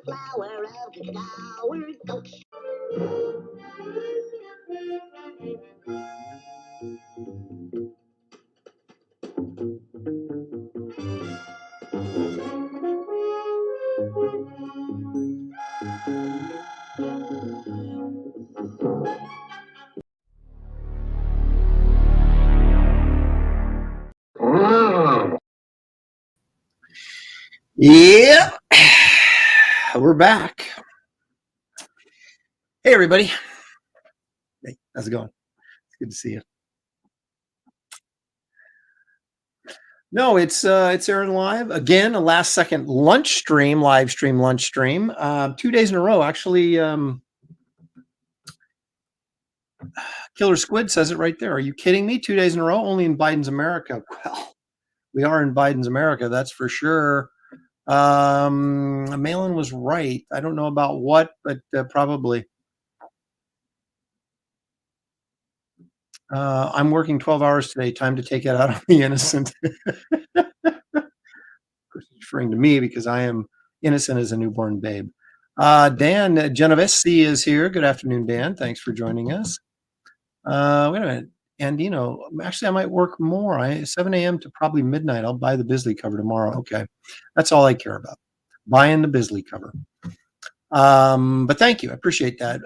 flower of the flower goat. Yeah, we're back. Hey, everybody. Hey, how's it going? It's good to see you. No, it's Aaron live again. A last second lunch stream, live stream, lunch stream. 2 days in a row, actually. Killer Squid says it right there. Are you kidding me? 2 days in a row, only in Biden's America. Well, we are in Biden's America, that's for sure. Malin was right. I don't know about what, but probably. I'm working 12 hours today. Time to take it out on the innocent. Referring to me because I am innocent as a newborn babe. Dan Genovese is here. Good afternoon, Dan. Thanks for joining us. Wait a minute. And, actually, I might work more. 7 a.m. to probably midnight. I'll buy the Bisley cover tomorrow. Okay. That's all I care about. Buying the Bisley cover. But thank you. I appreciate that.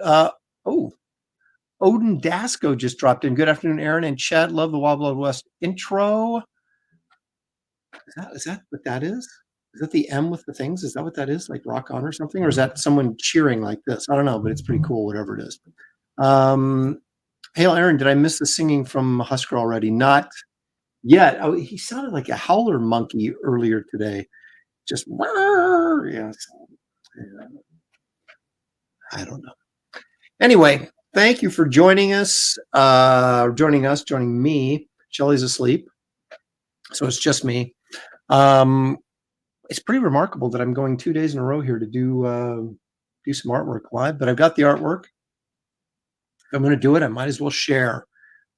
Odin Dasco just dropped in. Good afternoon, Aaron and Chad. Love the Wild Wild West intro. Is that what that is? Is that the M with the things? Is that what that is? Like rock on or something? Or is that someone cheering like this? I don't know, but it's pretty cool, whatever it is. Hey, Aaron, did I miss the singing from Husker already? Not yet. Oh, he sounded like a howler monkey earlier today. Just, yes. I don't know. Anyway, thank you for joining us. Joining me. Shelly's asleep, so it's just me. It's pretty remarkable that I'm going 2 days in a row here to do some artwork live, but I've got the artwork. If I'm going to do it, I might as well share,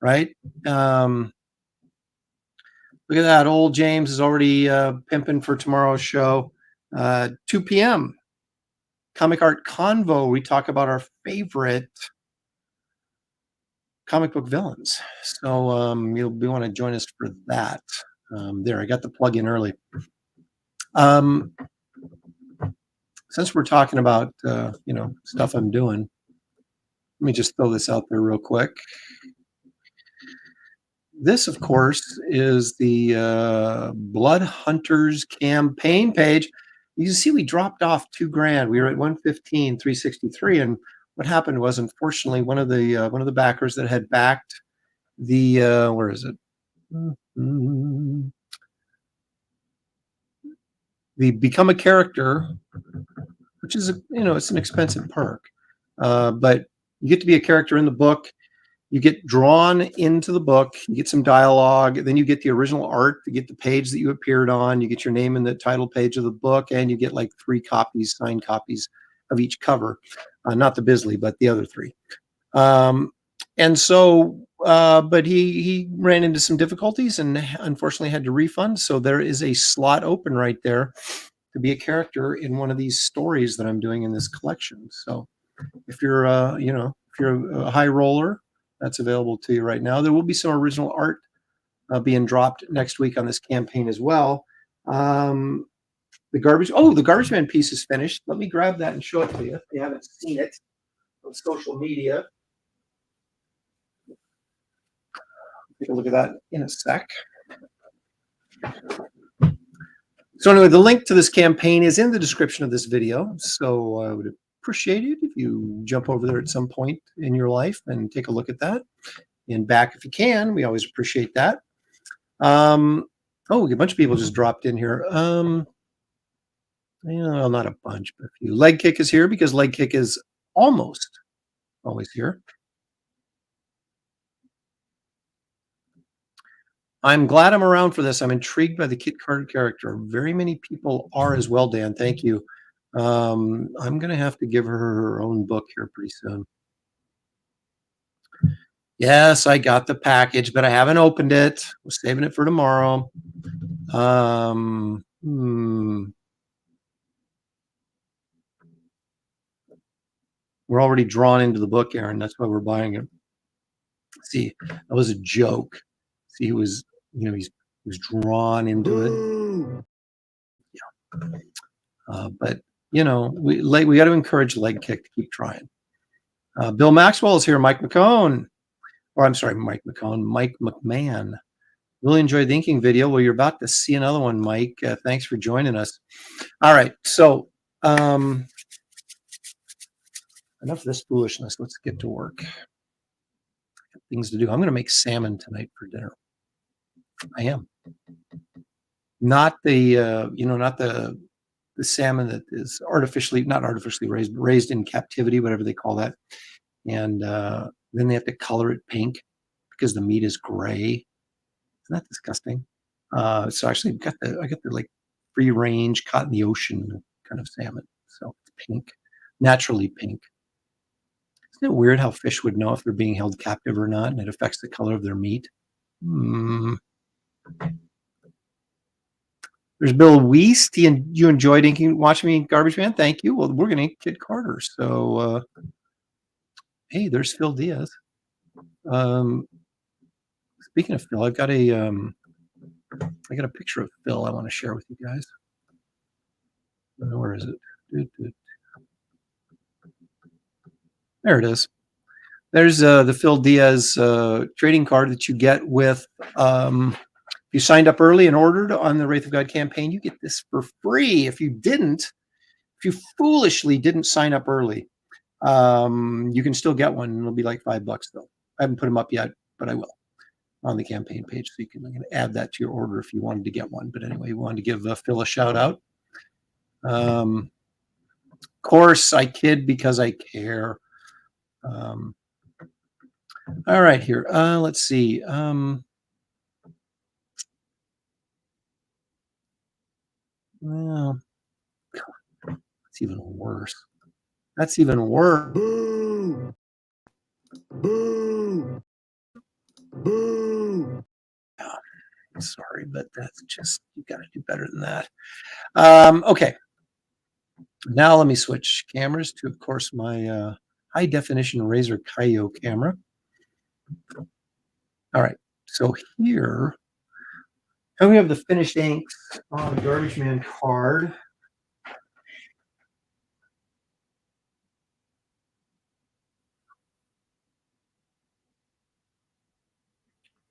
right? Look at that. Old James is already pimping for tomorrow's show. 2 p.m. Comic Art Convo. We talk about our favorite comic book villains. So you'll want to join us for that. There, I got the plug in early. Since we're talking about stuff I'm doing, let me just throw this out there real quick. This, of course, is the Blood Hunters campaign page. You can see we dropped off $2,000. We were at 115, 363, and what happened was, unfortunately, one of the backers that had backed the where is it? The Become a Character, which is it's an expensive perk, but you get to be a character in the book. You get drawn into the book, you get some dialogue, then you get the original art, you get the page that you appeared on, you get your name in the title page of the book, and you get like 3 copies, signed copies of each cover. Not the Bisley, but the other 3. And so, but he ran into some difficulties and unfortunately had to refund. So there is a slot open right there to be a character in one of these stories that I'm doing in this collection. So if you're, if you're a high roller, that's available to you right now. There will be some original art being dropped next week on this campaign as well. The Garbage Man piece is finished. Let me grab that and show it to you if you haven't seen it on social media. Take a look at that in a sec. So anyway, the link to this campaign is in the description of this video. So I would appreciate it if you jump over there at some point in your life and take a look at that. And back if you can. We always appreciate that. A bunch of people just dropped in here. Well, not a bunch, but a few. Leg Kick is here because Leg Kick is almost always here. I'm glad I'm around for this. I'm intrigued by the Kit Carter character. Very many people are as well, Dan. Thank you. I'm going to have to give her own book here pretty soon. Yes, I got the package, but I haven't opened it. We're saving it for tomorrow. We're already drawn into the book, Aaron. That's why we're buying it. See, that was a joke. See, he was, he was drawn into it. But we got to encourage leg kick to keep trying. Bill Maxwell is here. Mike McCone, or I'm sorry, Mike McCone, Mike McMahon. Really enjoyed the inking video. Well, you're about to see another one, Mike. Thanks for joining us. All right, so enough of this foolishness. Let's get to work. Things to do. I'm going to make salmon tonight for dinner. I am. Not the not the salmon that is not artificially raised, but raised in captivity, whatever they call that. And then they have to color it pink because the meat is gray. Isn't that disgusting? So actually, I got the like free range, caught in the ocean kind of salmon. So it's pink, naturally pink. Isn't it weird how fish would know if they're being held captive or not, and it affects the color of their meat? There's Bill Weist. You enjoyed watching me in Garbage Man? Thank you. Well, we're going to ink Kid Carter. So, hey, there's Phil Diaz. Speaking of Phil, I got a picture of Phil I want to share with you guys. Where is it? There it is. There's the Phil Diaz trading card that you get with. If you signed up early and ordered on the Wraith of God campaign, you get this for free. If you foolishly didn't sign up early, you can still get one. It'll be like $5 though. I haven't put them up yet, but I will on the campaign page. So I'm going to add that to your order if you wanted to get one. But anyway, we wanted to give Phil a shout out. Of course, I kid because I care. All right, here. Let's see. Well, it's even worse. That's even worse. Boo. Boo. Boo. Sorry, but that's just, you got to do better than that. Okay. Now let me switch cameras to, of course, my high definition Razer Kaio camera. All right. So here we have the finished inks on the Garbage Man card.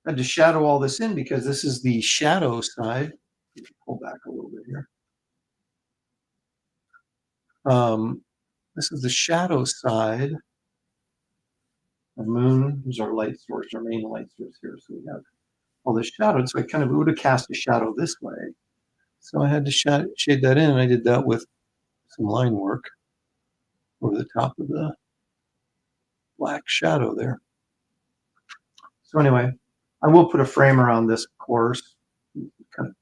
I had to shadow all this in because this is the shadow side. Pull back a little bit here. This is the shadow side. The moon is our light source, our main light source here. So we have all this shadow. So I kind of would have cast a shadow this way. So I had to shade that in, and I did that with some line work over the top of the black shadow there. So anyway, I will put a frame around this course, kind of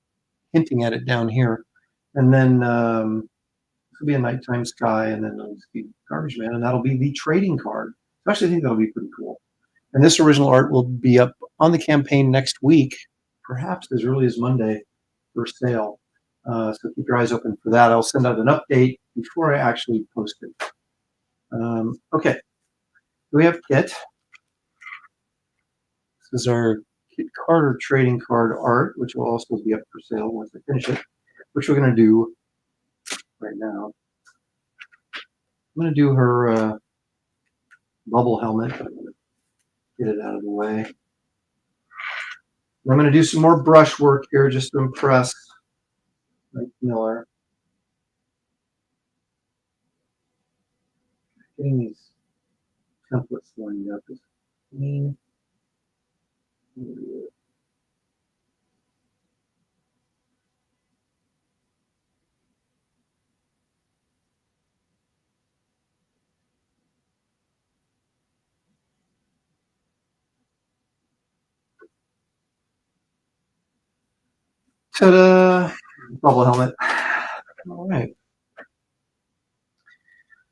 hinting at it down here. And then this will be a nighttime sky, and then it'll be Garbage Man, and that'll be the trading card. So I actually think that'll be pretty cool. And this original art will be up on the campaign next week, perhaps as early as Monday for sale. So keep your eyes open for that. I'll send out an update before I actually post it. Okay, we have Kit. This is our Kit Carter trading card art, which will also be up for sale once I finish it, which we're going to do right now. I'm going to do her bubble helmet. I'm going to get it out of the way. I'm going to do some more brush work here just to impress Mike Miller. Getting these templates lined up is clean. Ta-da! Bubble helmet. All right.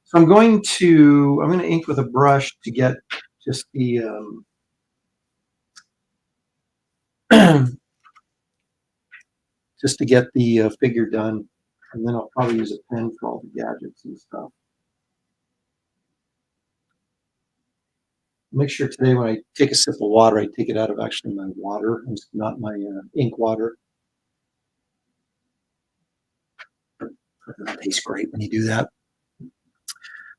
So I'm going to ink with a brush to get just the figure done, and then I'll probably use a pen for all the gadgets and stuff. Make sure today when I take a sip of water, I take it out of actually my water, and not my ink water. That tastes great when you do that.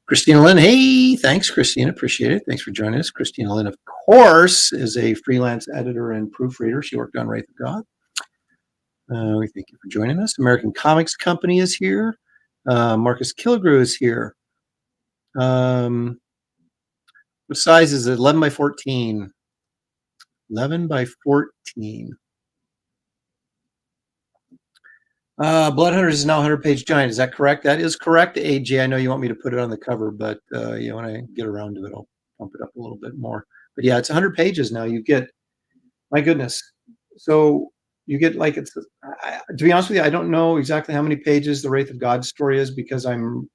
Christina Lynn, hey, thanks, Christina. Appreciate it. Thanks for joining us. Christina Lynn, of course, is a freelance editor and proofreader. She worked on Wraith of God. We thank you for joining us. American Comics Company is here. Marcus Kilgrew is here. What size is it? 11 by 14. 11 by 14. Blood Hunters is now 100-page giant. Is that correct? That is correct, AJ. I know you want me to put it on the cover, but when I get around to it, I'll bump it up a little bit more. But yeah, it's 100 pages now. You get, my goodness. So you get like, to be honest with you, I don't know exactly how many pages the Wraith of God story is because I'm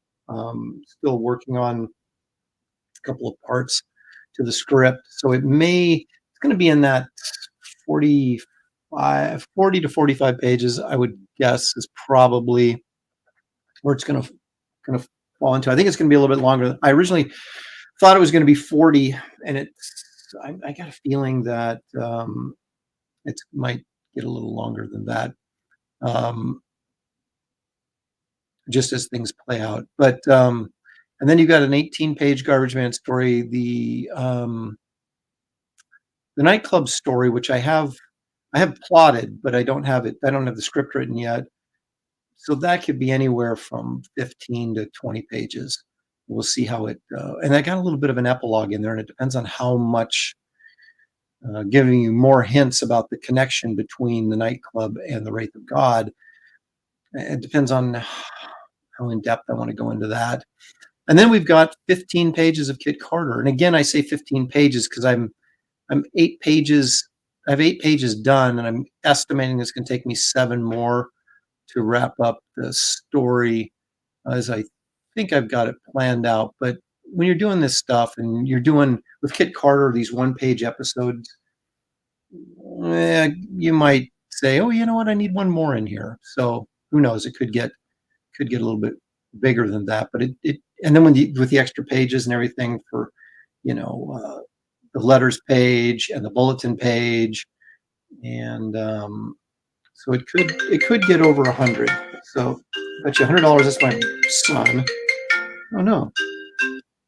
still working on a couple of parts to the script. So it's going to be in that 40 to 45 pages, I would guess, is probably where it's going to fall into. I think it's going to be a little bit longer. I originally thought it was going to be 40, and I got a feeling that it might get a little longer than that, just as things play out. But and then you've got an 18-page Garbage Man story, the nightclub story, which I have plotted, but I don't have it. I don't have the script written yet. So that could be anywhere from 15 to 20 pages. We'll see how it, and I got a little bit of an epilogue in there, and it depends on how much, giving you more hints about the connection between the nightclub and the Wraith of God. It depends on how in depth I want to go into that. And then we've got 15 pages of Kit Carter. And again, I say 15 pages because I'm 8 pages. I have 8 pages done, and I'm estimating it's going to take me 7 more to wrap up the story, as I think I've got it planned out. But when you're doing this stuff and you're doing with Kit Carter these 1-page episodes, you might say, "Oh, you know what? I need 1 more in here." So who knows? It could get a little bit bigger than that. But it and then with the extra pages and everything for, the letters page and the bulletin page, and so it could get over 100. So bet you $100. That's my son. Oh no,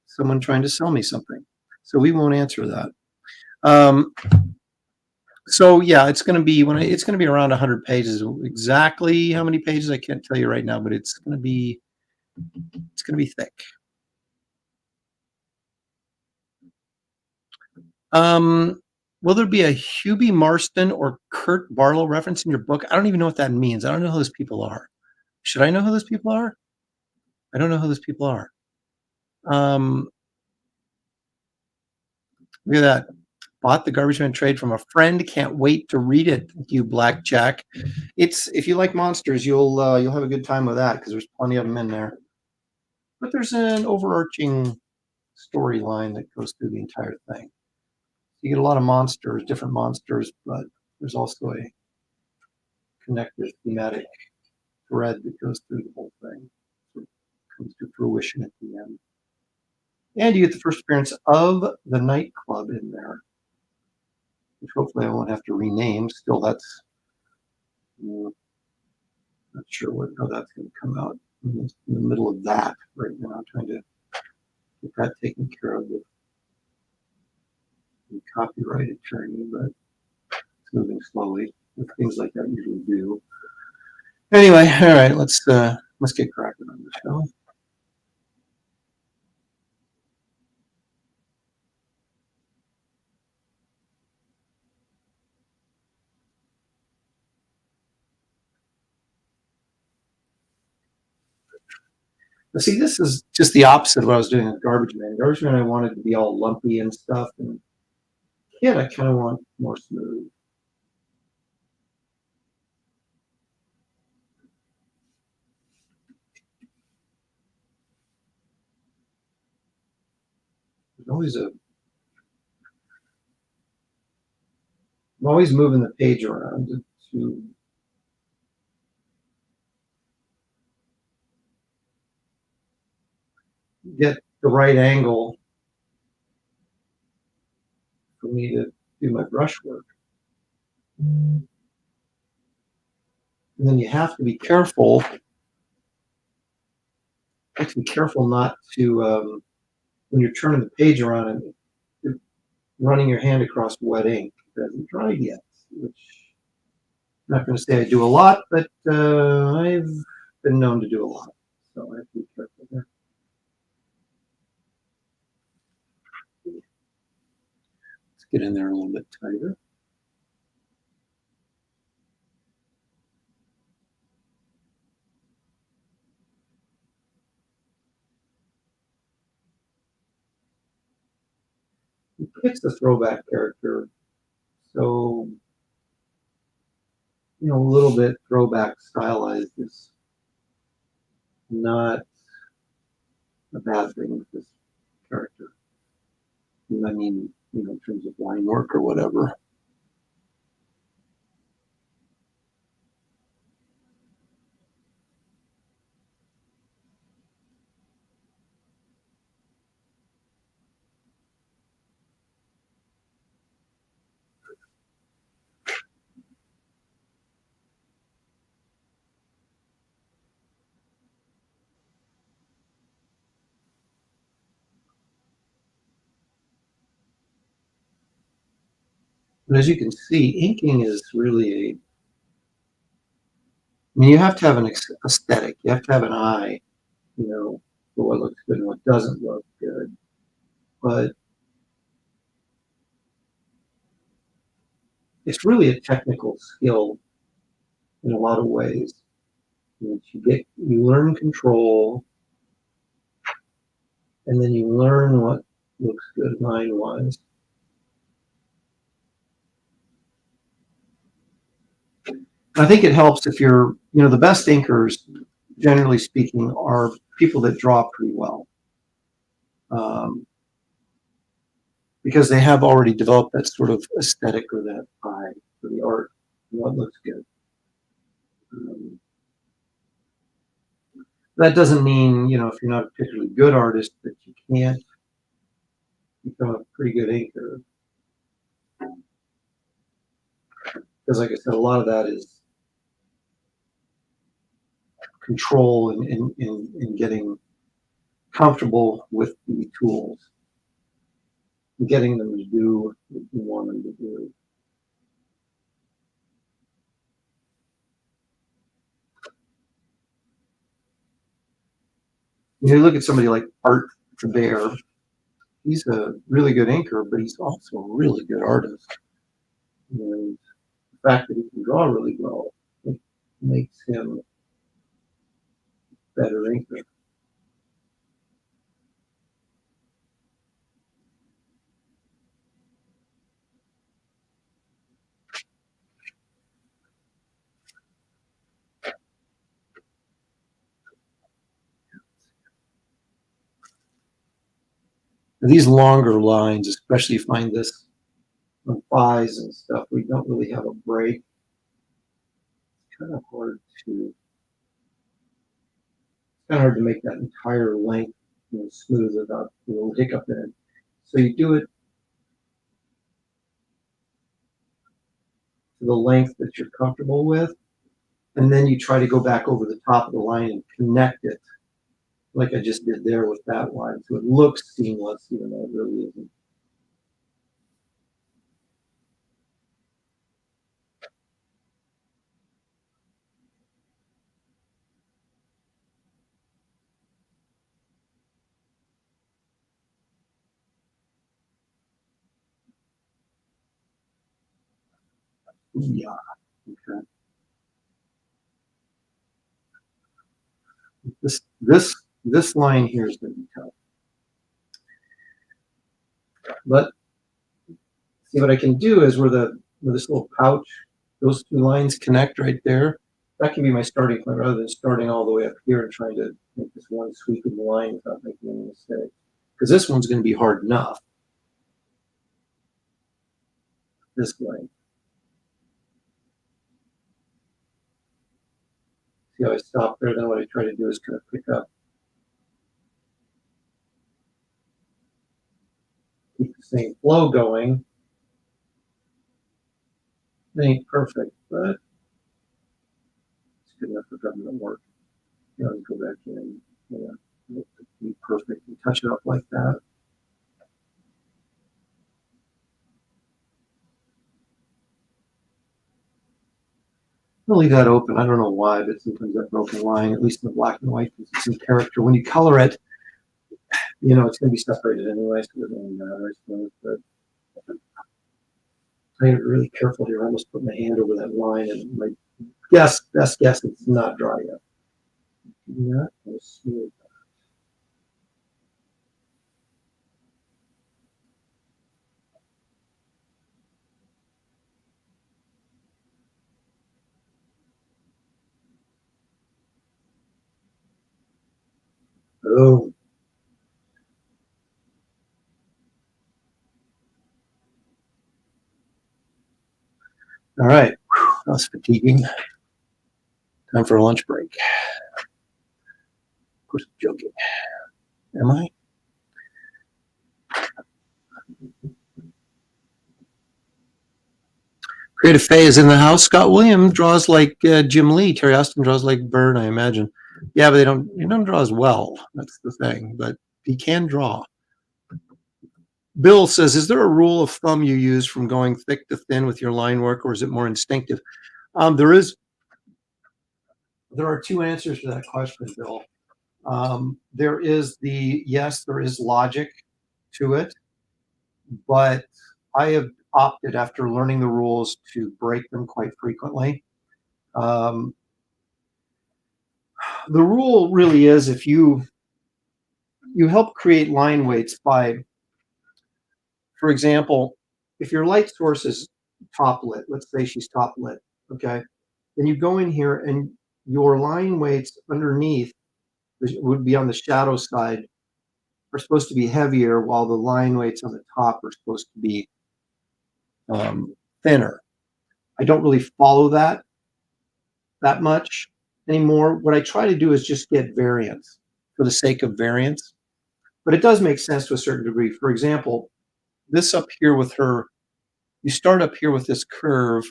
someone trying to sell me something. So we won't answer that. So yeah, it's going to be around 100 pages. Exactly how many pages I can't tell you right now, but it's going to be thick. Will there be a Hubie Marston or Kurt Barlow reference in your book? I don't even know what that means. I don't know who those people are. Should I know who those people are? I don't know who those people are. Look at that. Bought the Garbage Man trade from a friend. Can't wait to read it. Thank you, Blackjack. If you like monsters, you'll have a good time with that because there's plenty of them in there. But there's an overarching storyline that goes through the entire thing. You get a lot of monsters, different monsters, but there's also a connective thematic thread that goes through the whole thing. So it comes to fruition at the end. And you get the first appearance of the nightclub in there, which hopefully I won't have to rename. Still, that's not sure how that's going to come out. I'm in the middle of that right now, trying to get that taken care of with the copyright attorney, but it's moving slowly. With things like that usually do. Anyway, all right, let's get cracking on the show. But see, this is just the opposite of what I was doing with Garbage Man. Garbage Man, I wanted to be all lumpy and stuff, and Kid, I kind of want more smooth. There's I'm always moving the page around to get the right angle me to do my brush work. And then you have to be careful. You have to be careful not to, when you're turning the page around and you're running your hand across wet ink. It hasn't dried yet, which I'm not going to say I do a lot, but I've been known to do a lot. So I have to be careful there. Let's get in there a little bit tighter. It's the throwback character, so a little bit throwback stylized is not a bad thing with this character. I mean, in terms of line work or whatever. But as you can see, inking is really you have to have an aesthetic. You have to have an eye, for what looks good and what doesn't look good. But it's really a technical skill in a lot of ways. You learn control, and then you learn what looks good line-wise. I think it helps if you're, the best inkers, generally speaking, are people that draw pretty well. Because they have already developed that sort of aesthetic or that eye for the art and what looks good. That doesn't mean, if you're not a particularly good artist, that you can't become a pretty good inker. Because like I said, a lot of that is control in getting comfortable with the tools and getting them to do what you want them to do. You look at somebody like Art Bear. He's a really good inker, but he's also a really good artist. And the fact that he can draw really well makes him a better inker. And these longer lines, especially you find this on thighs and stuff, we don't really have a break. It's kind of hard to make that entire length smooth without a little hiccup in it. So you do it to the length that you're comfortable with, and then you try to go back over the top of the line and connect it, like I just did there with that line, so it looks seamless, even though it really isn't. Yeah. Okay. This line here is going to be tough. But see, what I can do is where this little pouch, those two lines connect right there. That can be my starting point rather than starting all the way up here and trying to make this one sweep of the line without making any mistake. Because this one's going to be hard enough. This way. See how I stop there? Then what I try to do is kind of pick up. Keep the same flow going, It ain't perfect, but it's good enough for government work. You know, go back in, you know, be perfect and touch it up like that. I'll leave that open. I don't know why, but sometimes that broken line, at least in the black and white, gives it some character. When you color it, you know, it's going to be separated anyway, so it doesn't really matter, I suppose. But I get really careful here. I almost put my hand over that line, and my best guess, it's not dry yet. Not as smooth. Oh, all right. That was fatiguing. Time for a lunch break. Of course, I'm joking. Am I? Creative Faye is in the house. Scott Williams draws like Jim Lee. Terry Austin draws like Byrne, I imagine. Yeah, but they don't draw as well. That's the thing. But he can draw. Bill says, is there a rule of thumb you use from going thick to thin with your line work, or is it more instinctive? There are two answers to that question, Bill. There is yes, there is logic to it, but I have opted after learning the rules to break them quite frequently. The rule really is if you help create line weights by, for example, if your light source is top lit, let's say she's top lit, okay, then you go in here and your line weights underneath would be on the shadow side are supposed to be heavier, while the line weights on the top are supposed to be thinner. I don't really follow that much anymore. What I try to do is just get variance for the sake of variance, but it does make sense to a certain degree. For example, this up here with her, you start up here with this curve,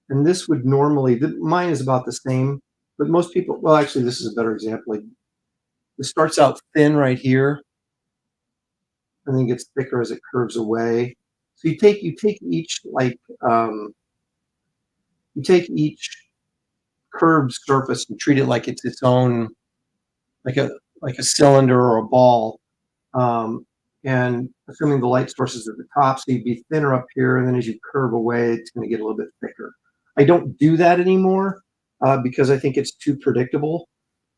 and this would normally, mine is about the same, but most people, well, actually, this is a better example. It starts out thin right here, and then gets thicker as it curves away. So you take each you take each curved surface and treat it like it's its own, like a cylinder or a ball. And assuming the light source is at the top, so you'd be thinner up here, and then as you curve away, it's going to get a little bit thicker. I don't do that anymore because I think it's too predictable.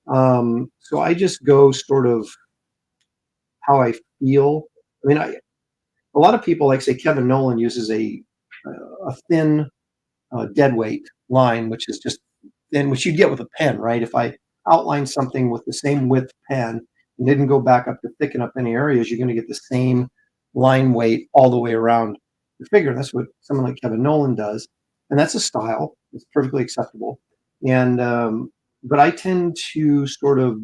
So I just go sort of how I feel. I mean, a lot of people, like say Kevin Nolan, uses a thin dead weight line, which is just thin, which you'd get with a pen, right? If I outline something with the same width pen and didn't go back up to thicken up any areas, you're going to get the same line weight all the way around the figure. That's what someone like Kevin Nolan does, and that's a style. It's perfectly acceptable. And but I tend to sort of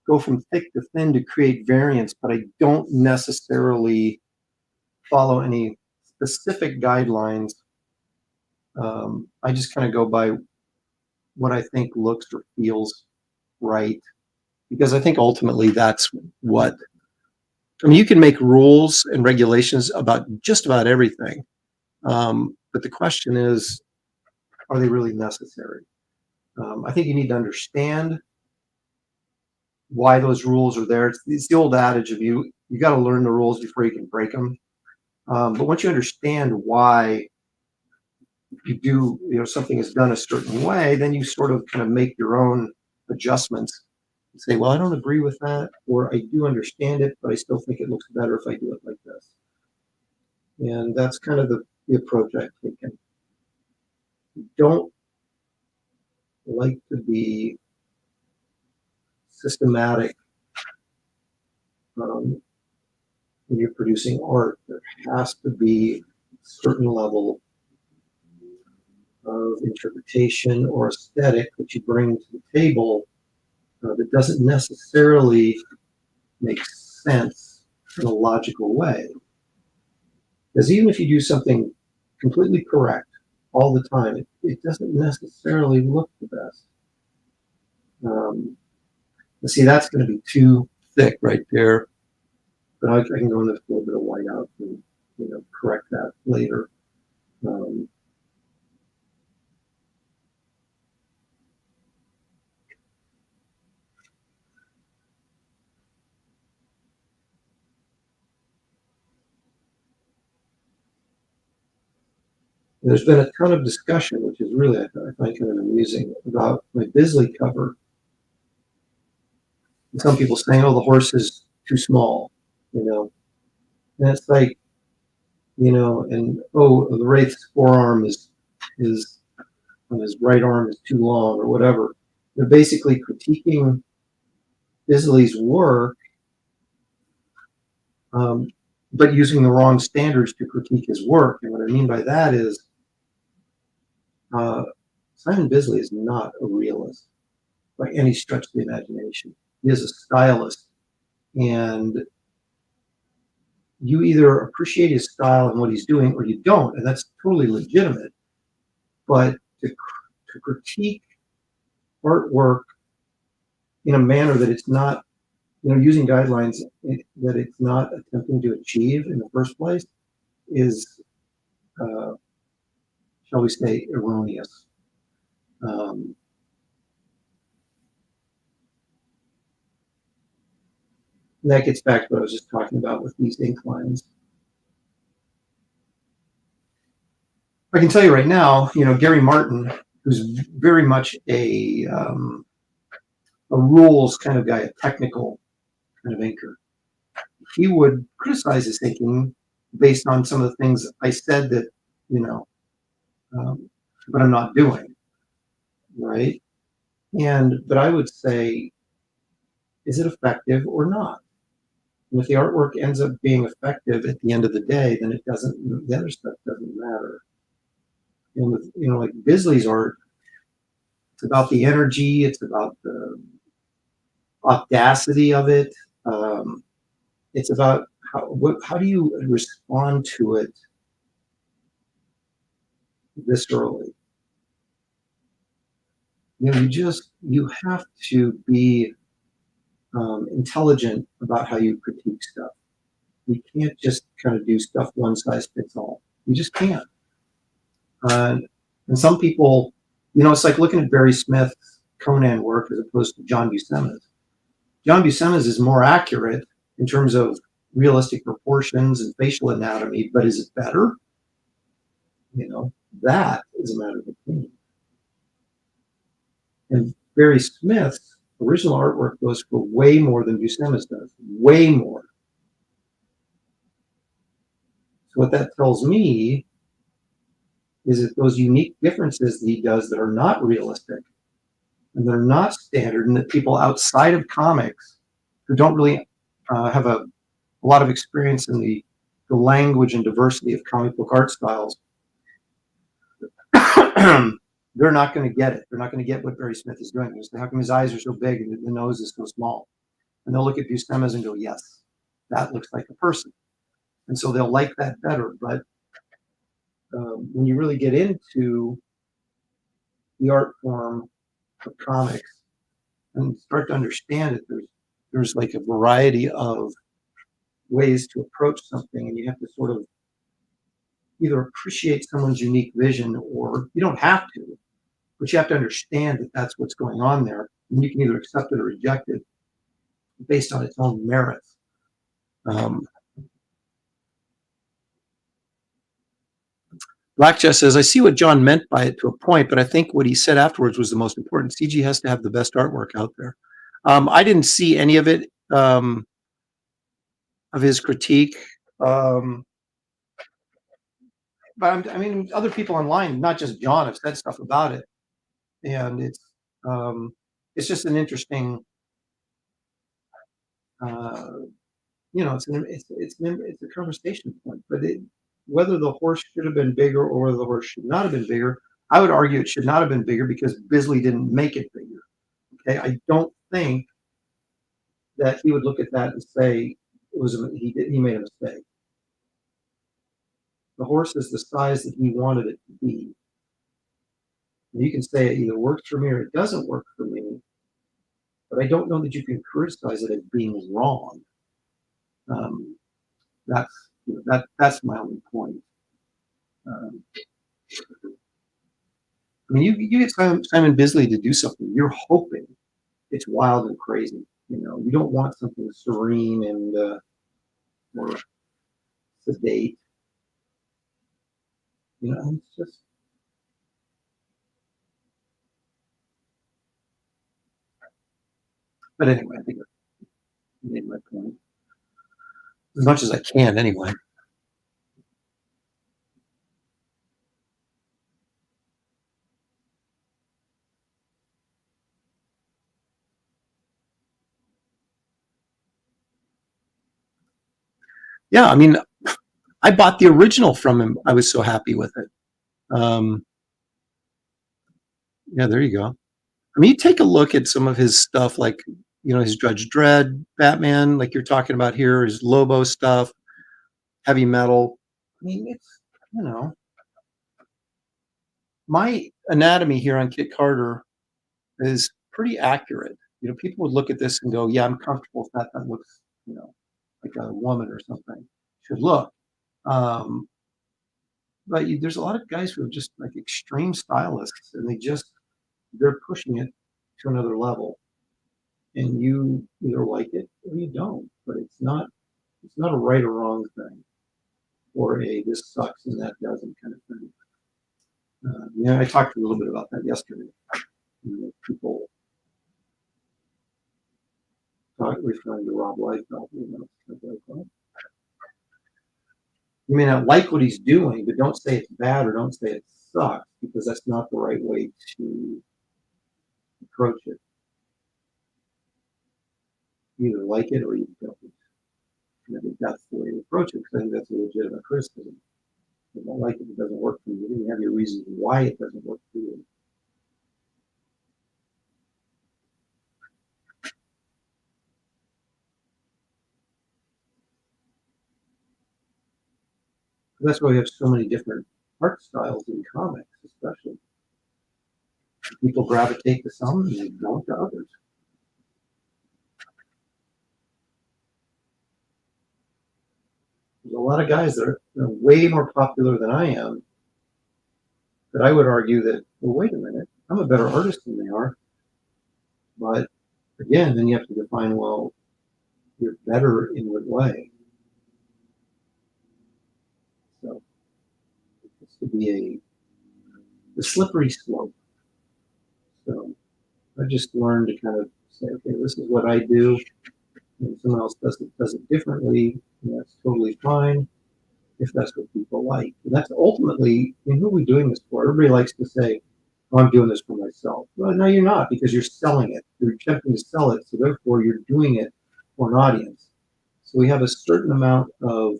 go from thick to thin to create variance, but I don't necessarily follow any specific guidelines. I just kind of go by what I think looks or feels right, because I think ultimately that's what, I mean, you can make rules and regulations about just about everything. But the question is, are they really necessary? I think you need to understand why those rules are there. It's the old adage of you got to learn the rules before you can break them. But once you understand why something is done a certain way, then you sort of kind of make your own adjustments and say, well, I don't agree with that, or I do understand it, but I still think it looks better if I do it like this. And that's kind of the approach I've taken. Don't like to be systematic when you're producing art. There has to be a certain level of interpretation or aesthetic that you bring to the table that doesn't necessarily make sense in a logical way. Because even if you do something completely correct all the time, it doesn't necessarily look the best. See, that's going to be too thick right there, but I can go in this little bit of white out and correct that later. Um, There's been a ton of discussion, which is really, I find kind of amusing, about my Bisley cover. And some people saying, "Oh, the horse is too small," and it's like, and oh, the Wraith's forearm is on his right arm is too long, or whatever. They're basically critiquing Bisley's work, but using the wrong standards to critique his work. And what I mean by that is, Simon Bisley is not a realist by any stretch of the imagination. He is a stylist, and you either appreciate his style and what he's doing, or you don't, and that's totally legitimate. But to critique artwork in a manner that it's not, using guidelines that it's not attempting to achieve in the first place is, shall we say, erroneous. That gets back to what I was just talking about with these ink lines. I can tell you right now, Gary Martin, who's very much a rules kind of guy, a technical kind of inker, he would criticize his thinking based on some of the things I said that, but I'm not doing, right? But I would say, is it effective or not? And if the artwork ends up being effective at the end of the day, then the other stuff doesn't matter. And with, like Bisley's art, it's about the energy, it's about the audacity of it. It's about how do you respond to it viscerally? You have to be intelligent about how you critique stuff. You can't just kind of do stuff one size fits all. You just can't. And some people, it's like looking at Barry Smith's Conan work as opposed to John Buscema's. John Buscema's is more accurate in terms of realistic proportions and facial anatomy, but is it better? That is a matter of opinion. And Barry Smith's original artwork goes for way more than Buscema's does, way more. So what that tells me is that those unique differences that he does that are not realistic and that are not standard, and that people outside of comics who don't really have a lot of experience in the language and diversity of comic book art styles, they're not going to get it. They're not going to get what Barry Smith is doing. How come his eyes are so big and the nose is so small? And they'll look at Buscema's and go, yes, that looks like a person. And so they'll like that better. But when you really get into the art form of comics and start to understand it, there's like a variety of ways to approach something, and you have to sort of either appreciate someone's unique vision, or you don't have to, but you have to understand that that's what's going on there, and you can either accept it or reject it based on its own merits. Black Jess says, I see what John meant by it to a point, but I think what he said afterwards was the most important. CG has to have the best artwork out there. I didn't see any of it, of his critique. But I mean, other people online, not just John, have said stuff about it. And it's just an interesting, it's a conversation point. But whether the horse should have been bigger or whether the horse should not have been bigger, I would argue it should not have been bigger because Bisley didn't make it bigger. Okay, I don't think that he would look at that and say he made a mistake. The horse is the size that he wanted it to be. You can say it either works for me or it doesn't work for me, but I don't know that you can criticize it as being wrong. Um, that's my only point. Um, I mean, you get Simon Bisley to do something, you're hoping it's wild and crazy. You don't want something serene and more sedate. It's just. But anyway, I think I made my point as much as I can. Anyway. Yeah, I mean, I bought the original from him. I was so happy with it. Yeah, there you go. I mean, you take a look at some of his stuff, like his Judge Dredd, Batman, like you're talking about here, his Lobo stuff, heavy metal. I mean, it's you know, my anatomy here on Kit Carter is pretty accurate. People would look at this and go, "Yeah, I'm comfortable with that. That looks, like a woman or something should look." Um, but there's a lot of guys who are just like extreme stylists, and they're pushing it to another level. And you either like it or you don't. But it's not a right or wrong thing, or a this sucks and that doesn't kind of thing. I talked a little bit about that yesterday. People referring to Rob Liefeld. Like, well, you may not like what he's doing, but don't say it's bad or don't say it sucks, because that's not the right way to approach it. You either like it or you don't. And I think that's the way to approach it, because I think that's a legitimate criticism. If you don't like it, it doesn't work for you. Then you have your reasons why it doesn't work for you. That's why we have so many different art styles in comics, especially. People gravitate to some and they don't to others. There's a lot of guys that are way more popular than I am, that I would argue that, well, wait a minute, I'm a better artist than they are. But again, then you have to define, well, you're better in what way? So it's to be a slippery slope. So I just learned to kind of say, okay, this is what I do. And someone else does it differently, and that's totally fine if that's what people like. And that's ultimately, who are we doing this for? Everybody likes to say, oh, I'm doing this for myself. Well, no, you're not, because you're selling it. You're attempting to sell it, so therefore you're doing it for an audience. So we have a certain amount of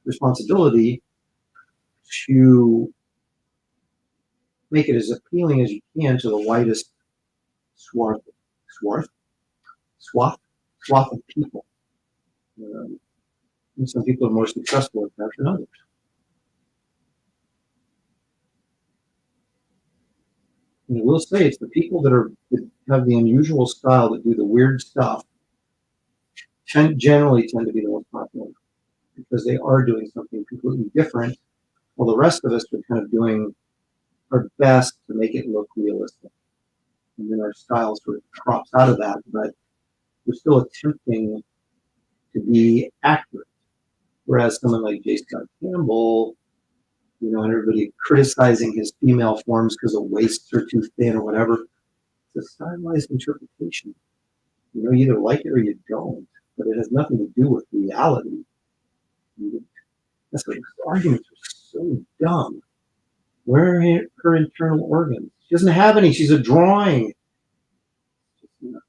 responsibility to make it as appealing as you can to the widest swath, swath, swath, swath of people. And some people are more successful at that than others. And I will say it's the people that have the unusual style, that do the weird stuff, generally tend to be the most popular, because they are doing something completely different, while the rest of us are kind of doing our best to make it look realistic. And then our style sort of crops out of that, but we're still attempting to be accurate. Whereas someone like J. Scott Campbell, and everybody criticizing his female forms because the waists are too thin or whatever, it's a stylized interpretation. You either like it or you don't, but it has nothing to do with reality. That's why arguments are so dumb. Where are her internal organs? She doesn't have any. She's a drawing. It's just nuts.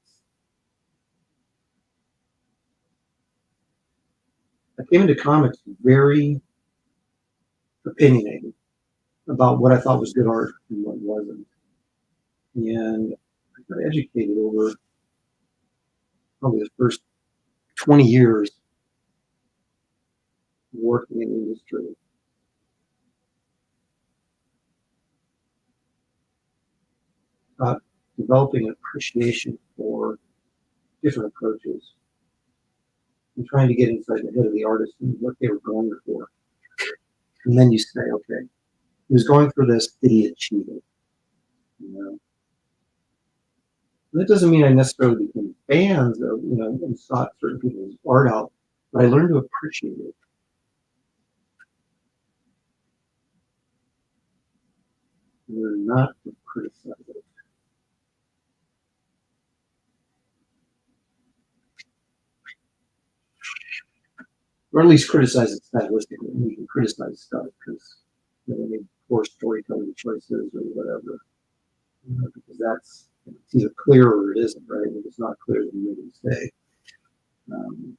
I came into comics very opinionated about what I thought was good art and what wasn't. And I got educated over probably the first 20 years working in the industry. developing an appreciation for different approaches and trying to get inside the head of the artist and what they were going for. And then you say, okay, he was going for this, did he achieve it? You know? And that doesn't mean I necessarily became fans of, and sought certain people's art out, but I learned to appreciate it. Learn not to criticize it. Or at least criticize it stylistically. You can criticize stuff because they made poor storytelling choices or whatever. Because that's, it's either clear or it isn't, right? If it's not clear, then you make a mistake. Um,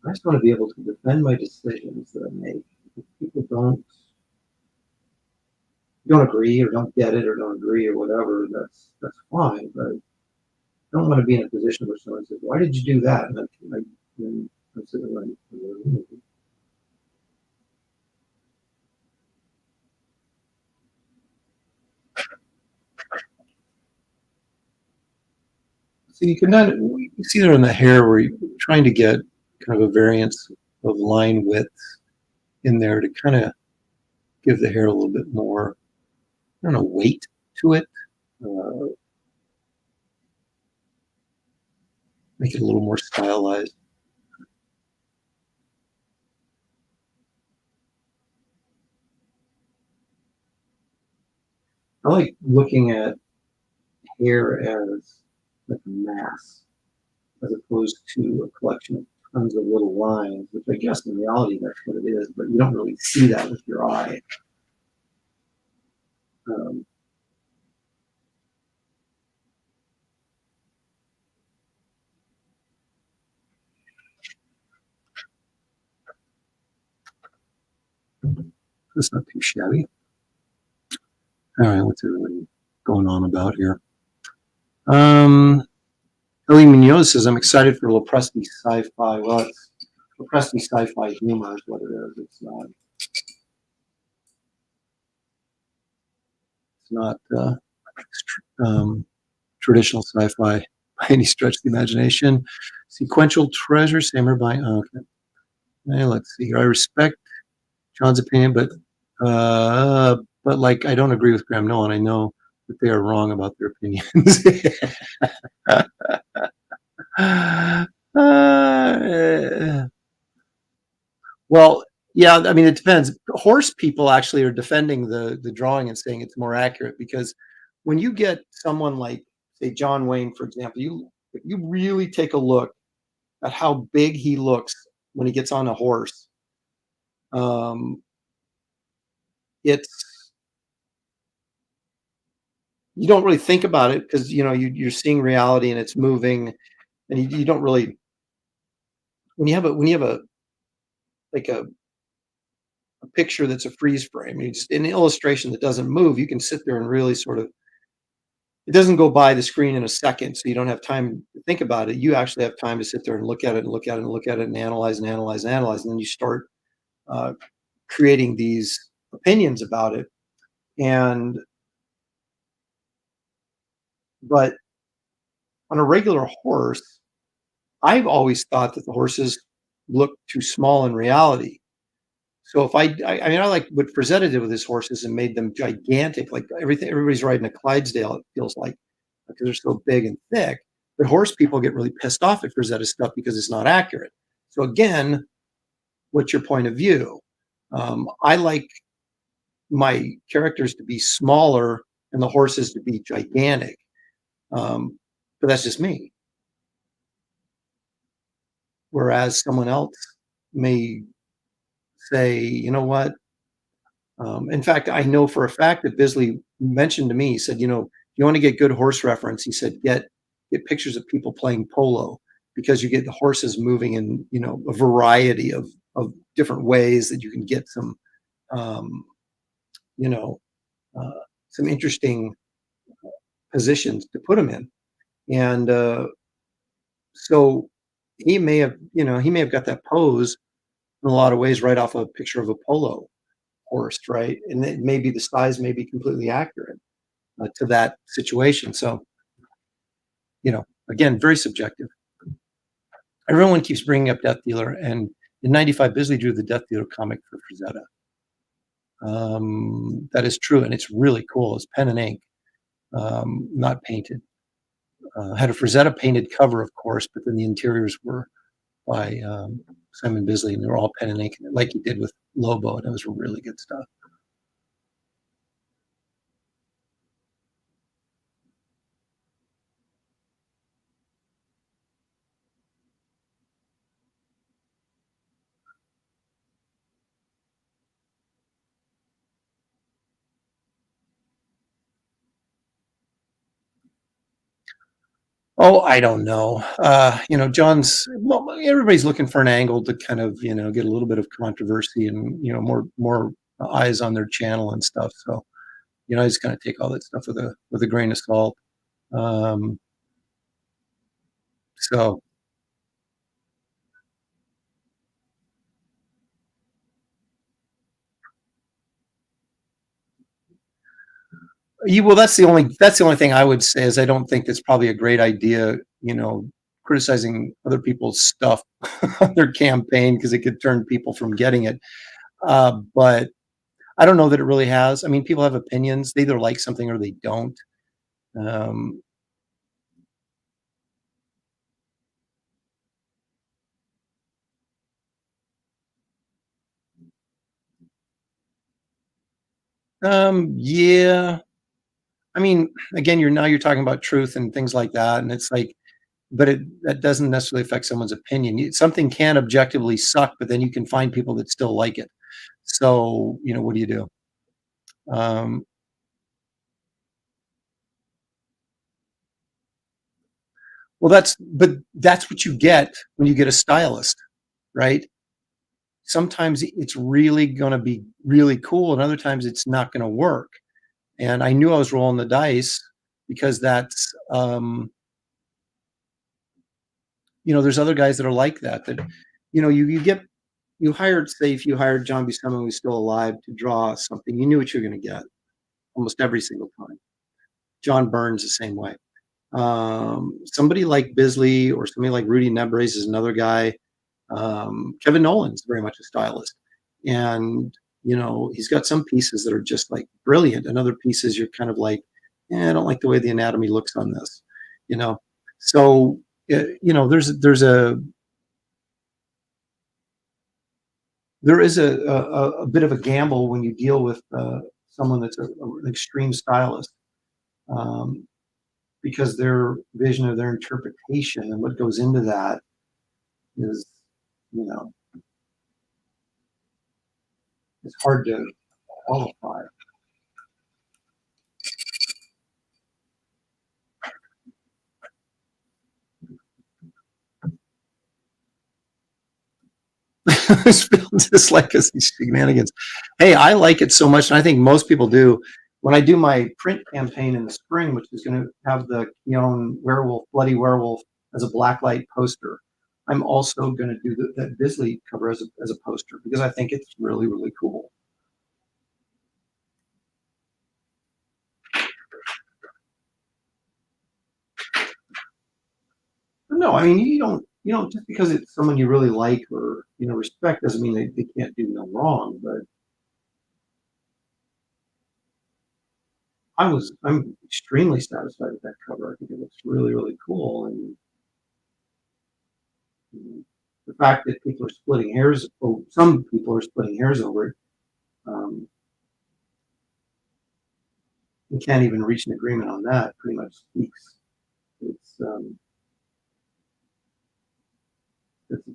I just want to be able to defend my decisions that I make. If people don't agree or don't get it or don't agree or whatever, that's fine. But I don't want to be in a position where someone says, "Why did you do that?" And I'm sitting there like, so you see there in the hair where you're trying to get kind of a variance of line width in there to kind of give the hair a little bit more, I don't know, weight to it. Uh, make it a little more stylized. I like looking at hair as like a mass as opposed to a collection of tons of little lines, which I guess in reality that's what it is, but you don't really see that with your eye. Um, that's not too shabby. All right, what's everybody going on about here? Ellie Munoz says, I'm excited for Lopresti sci-fi. Well, it's Lopresti sci-fi humor is what it is. It's not traditional sci-fi by any stretch of the imagination. Sequential treasure, Samer by, okay. Hey, let's see here. I respect John's opinion, but like, I don't agree with Graham Nolan. I know that they are wrong about their opinions. uh, Well, yeah, I mean, it depends. Horse people actually are defending the drawing and saying it's more accurate because when you get someone like, say, John Wayne, for example, if you really take a look at how big he looks when he gets on a horse, um, it's you don't really think about it because you're seeing reality and it's moving, and you don't really when you have a like a picture that's a freeze frame, it's an illustration that doesn't move. You can sit there and really sort of it doesn't go by the screen in a second, so you don't have time to think about it. You actually have time to sit there and look at it and look at it and look at it and analyze and analyze and analyze, and then you start uh, creating these opinions about it. And but on a regular horse, I've always thought that the horses look too small in reality. So if I mean, I like what Frazetta did with his horses and made them gigantic, like everybody's riding a Clydesdale, it feels like, because they're so big and thick. But horse people get really pissed off at Frazetta stuff because it's not accurate. So again, what's your point of view? I like my characters to be smaller and the horses to be gigantic. But that's just me. Whereas someone else may say, you know what, in fact, I know for a fact that Bisley mentioned to me, he said, you want to get good horse reference. He said, get pictures of people playing polo because you get the horses moving in, a variety of different ways that you can get um, you know, uh, some interesting positions to put them in. And so he may have, he may have got that pose in a lot of ways right off a picture of a polo horse, right? And it maybe the size may be completely accurate to that situation. So, again, very subjective. Everyone keeps bringing up Death Dealer, and in '95, Bisley drew the Death Dealer comic for Frazetta. That is true, and it's really cool. It's pen and ink, not painted. Had a Frazetta painted cover, of course, but then the interiors were by Simon Bisley, and they were all pen and ink, like he did with Lobo, and it was really good stuff. Oh, I don't know. John's. Well, everybody's looking for an angle to kind of get a little bit of controversy and more eyes on their channel and stuff. So I just kind of take all that stuff with a grain of salt. Um, so well, that's the only thing I would say is I don't think it's probably a great idea. Criticizing other people's stuff on their campaign because it could turn people from getting it. But I don't know that it really has. I mean, people have opinions. They either like something or they don't. Um, yeah. I mean, again, you're talking about truth and things like that, and it's like, but that doesn't necessarily affect someone's opinion. Something can objectively suck, but then you can find people that still like it. So, what do you do? Um, well, that's what you get when you get a stylist, right? Sometimes it's really going to be really cool, and other times it's not going to work. And I knew I was rolling the dice because that's there's other guys that are like that. That you hired, say, if you hired John Buscema who's still alive to draw something, you knew what you're going to get almost every single time. John Burns the same way. Somebody like Bisley or somebody like Rudy Nebres is another guy. Kevin Nolan's very much a stylist, and he's got some pieces that are just like brilliant, and other pieces you're kind of like, I don't like the way the anatomy looks on this, you know. So there is a bit of a gamble when you deal with someone that's an extreme stylist, um, because their vision of their interpretation and what goes into that is, you know, it's hard to qualify. Just like us, these shenanigans. Hey, I like it so much, and I think most people do. When I do my print campaign in the spring, which is going to have the Keown werewolf, bloody werewolf, as a blacklight poster, I'm also going to do that Bisley cover as a poster because I think it's really, really cool. No, I mean you don't just because it's someone you really like or respect doesn't mean they can't do no wrong. But I'm extremely satisfied with that cover. I think it looks really, really cool, and the fact that people are splitting hairs, oh, some people are splitting hairs over it, um, we can't even reach an agreement on that. Pretty much speaks. It's a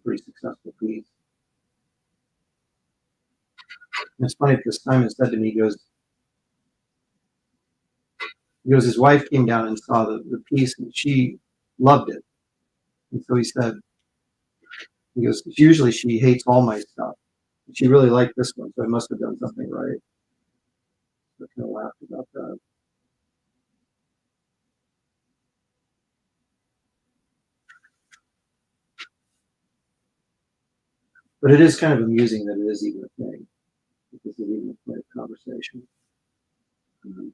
pretty successful piece. And it's funny because Simon said to me, he goes, his wife came down and saw the piece and she loved it. And so he goes, usually she hates all my stuff. She really liked this one, so I must have done something right. So I kind of laughed about that. But it is kind of amusing that it is even a thing. This is even a point of conversation. Um,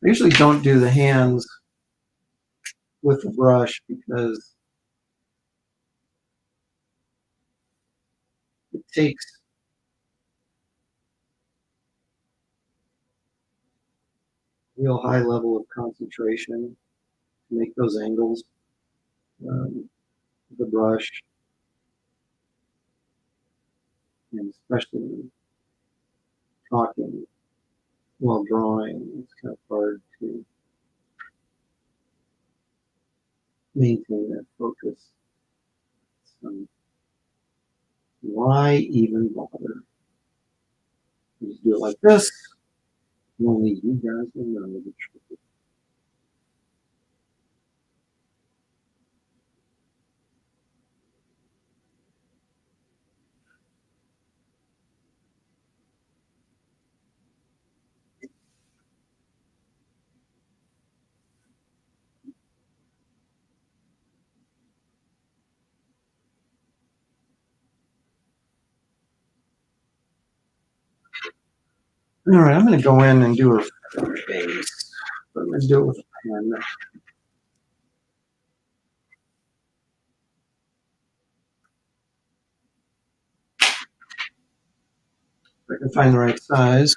I usually don't do the hands with the brush because it takes a real high level of concentration to make those angles. The brush, and especially talking while drawing, it's kind of hard to maintain that focus. So why even bother? You just do it like this, and only you guys will know the truth. All right, I'm going to go in and do a face. I'm going to do it with a pen. If I can find the right size.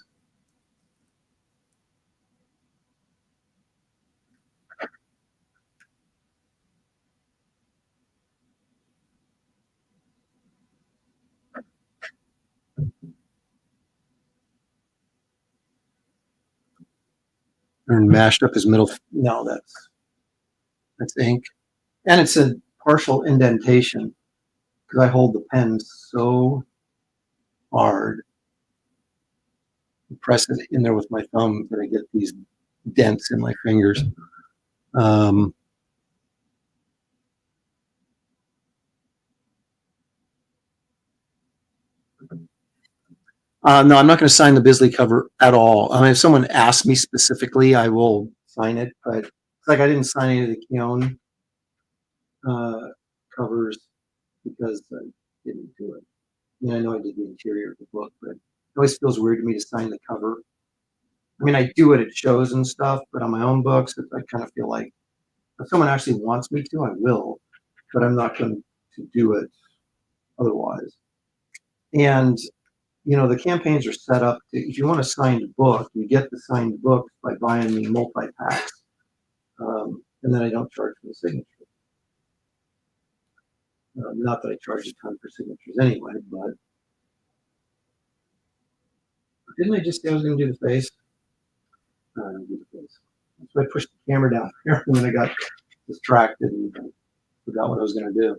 And mashed up his middle. No, that's ink, and it's a partial indentation because I hold the pen so hard, press it in there with my thumb that I get these dents in my fingers. Um, no, I'm not going to sign the Bisley cover at all. I mean, if someone asks me specifically, I will sign it. But it's like I didn't sign any of the Keown covers because I didn't do it. I mean, I know I did the interior of the book, but it always feels weird to me to sign the cover. I mean, I do it at shows and stuff, but on my own books, I kind of feel like if someone actually wants me to, I will, but I'm not going to do it otherwise. And the campaigns are set up to, if you want a signed book, you get the signed book by buying the multi-packs. And then I don't charge for the signature. Not that I charge a ton for signatures anyway, but didn't I just say I was going to do the face? Do the face. So I pushed the camera down here when I got distracted and forgot what I was going to do.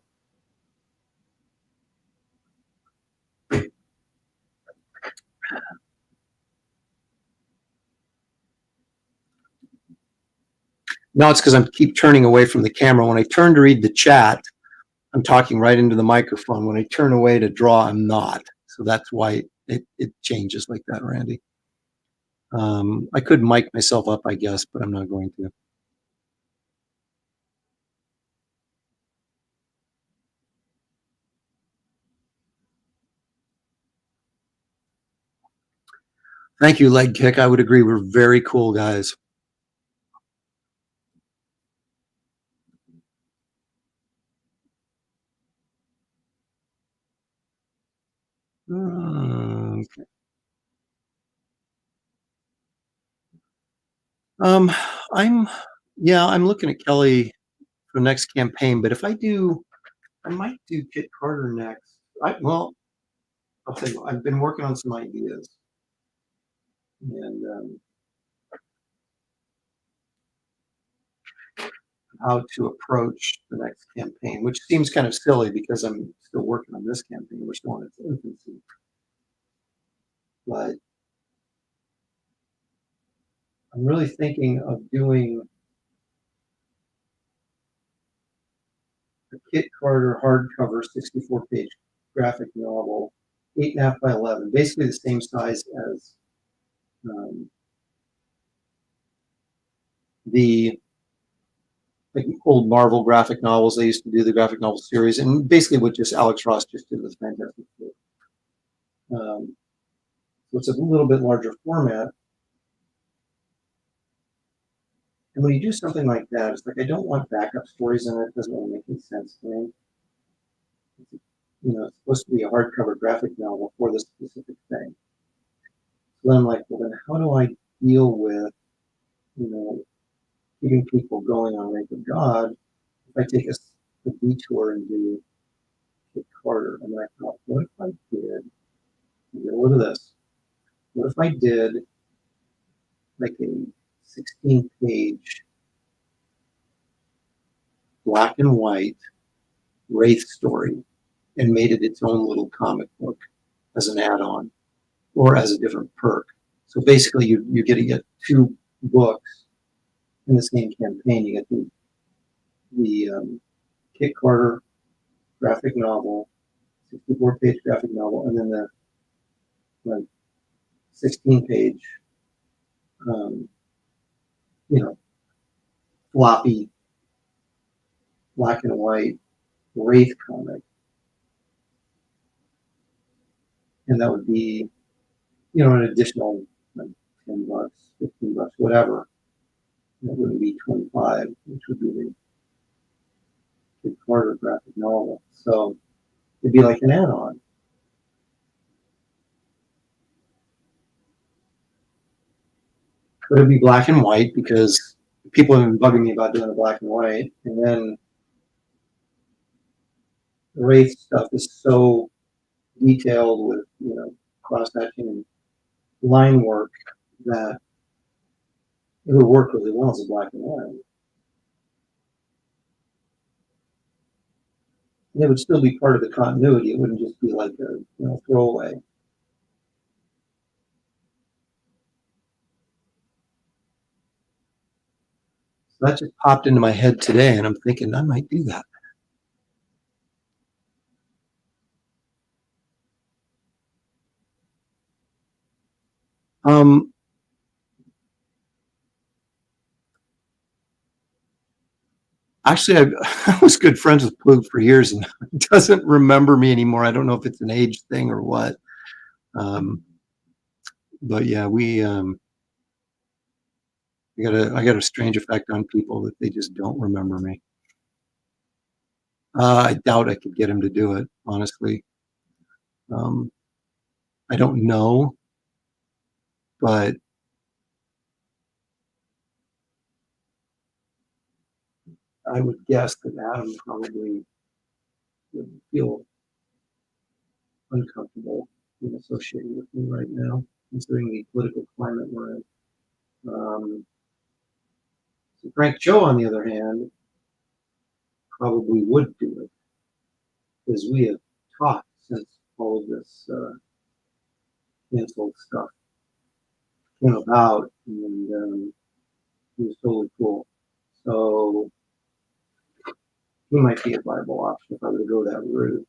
No, it's because I keep turning away from the camera. When I turn to read the chat, I'm talking right into the microphone. When I turn away to draw, I'm not. So that's why it changes like that, Randy. I could mic myself up, I guess, but I'm not going to. Thank you, Leg Kick. I would agree. We're very cool guys. Okay. I'm looking at Kelly for the next campaign, but if I might do Kit Carter next. I'll tell you, I've been working on some ideas, and how to approach the next campaign, which seems kind of silly because I'm still working on this campaign. We're still in its infancy, but I'm really thinking of doing a Kit Carter hardcover 64-page graphic novel, 8.5 by 11, basically the same size as um, the like old Marvel graphic novels. They used to do the graphic novel series, and basically what just Alex Ross just did was Fantastic Four. So it's a little bit larger format. And when you do something like that, it's like I don't want backup stories in it. It doesn't really make any sense to me. It's supposed to be a hardcover graphic novel for this specific thing. So then I'm like, well, then how do I deal with, you know, keeping people going on Rank of God if I take a detour and do Kit Carter? And I thought, what if I did, look at this, what if I did like a 16-page black and white Wraith story and made it its own little comic book as an add-on or as a different perk. So basically, you get to get two books in the same campaign. You get the Kit Carter graphic novel, 64-page graphic novel, and then the 16-page, um, you know, floppy black and white Wraith comic, and that would be, an additional like $10, $15, whatever. That wouldn't be 25, which would be the Kit Carter graphic novel. So it'd be like an add-on. But it'd be black and white because people have been bugging me about doing a black and white. And then the Wraith stuff is so detailed with, cross-hatching and line work that it would work really well as a black and white. And it would still be part of the continuity. It wouldn't just be like a throwaway. So that just popped into my head today, and I'm thinking I might do that. Um, Actually, I was good friends with Plug for years, and he doesn't remember me anymore. I don't know if it's an age thing or what. Um, but yeah, I got a strange effect on people that they just don't remember me. I doubt I could get him to do it, honestly. Um, I don't know, but I would guess that Adam probably would feel uncomfortable being associated with me right now, considering the political climate we're in. So Frank Joe, on the other hand, probably would do it, because we have talked since all of this canceled stuff came about, and he was totally cool. So he might be a viable option if I were to go that route. And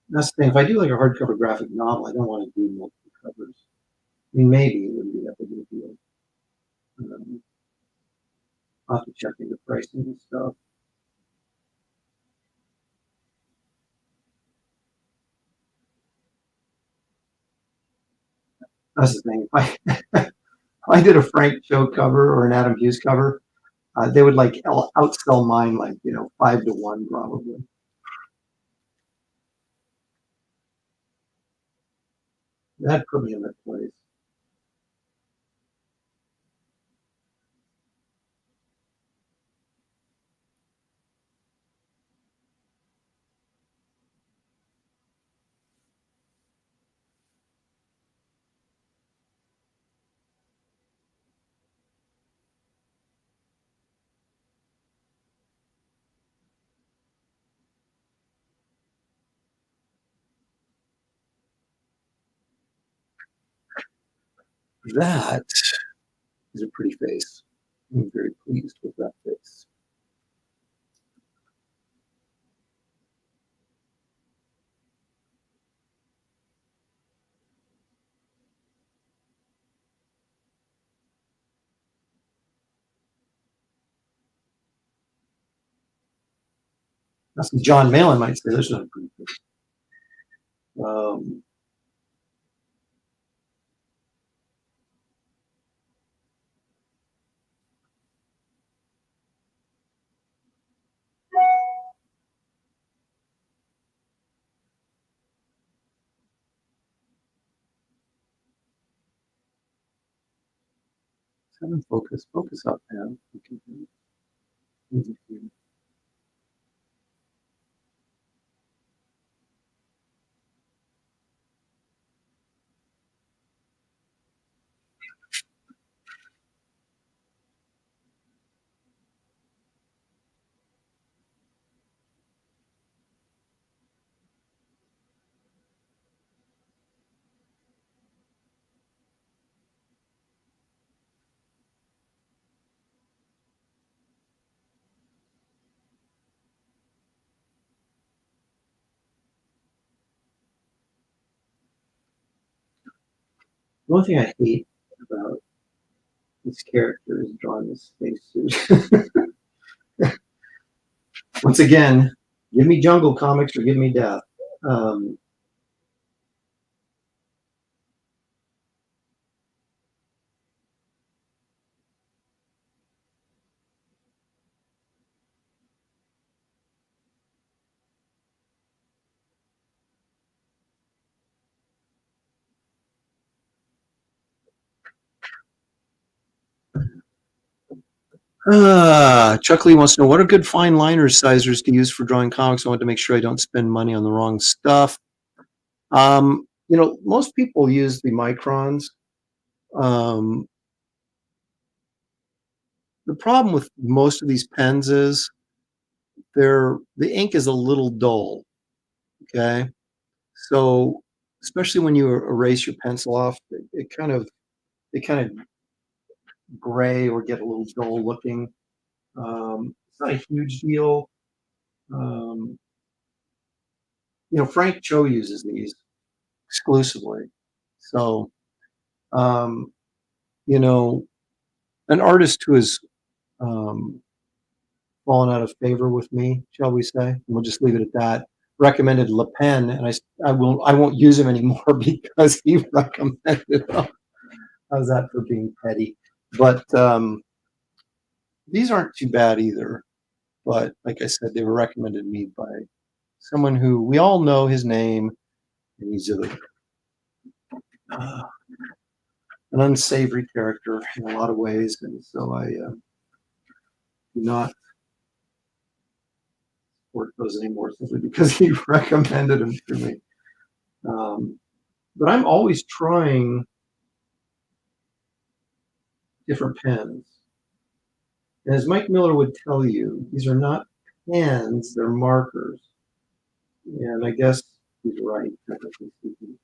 that's the thing. If I do like a hardcover graphic novel, I don't want to do multiple covers. I mean, maybe it wouldn't be that big of a deal. I'll have to check into pricing and stuff. That's the thing. If I did a Frank Joe cover or an Adam Hughes cover, they would like outsell mine like 5 to 1 probably. That put me in that place. That He's a pretty face. I'm very pleased with that face. That's what John Malin might say. There's not a pretty face. Um, focus. Focus up, man. The one thing I hate about this character is drawing this spacesuit. Once again, give me jungle comics or give me death. Um, Chuck Lee wants to know what are good fine liner sizers to use for drawing comics. I want to make sure I don't spend money on the wrong stuff. Most people use the microns. Um, the problem with most of these pens is the ink is a little dull. Okay, so especially when you erase your pencil off, it kind of gray or get a little dull looking. It's not a huge deal. Um, Frank Cho uses these exclusively. So, um, you know, an artist who has um, fallen out of favor with me, shall we say, and we'll just leave it at that, recommended Le Pen, and I won't use him anymore because he recommended them. How's that for being petty? But these aren't too bad either. But like I said, they were recommended me by someone who we all know his name, and he's an unsavory character in a lot of ways, and so I do not support those anymore simply because he recommended them to me. But I'm always trying different pens. And as Mike Miller would tell you, these are not pens, they're markers. And I guess he's right, technically speaking.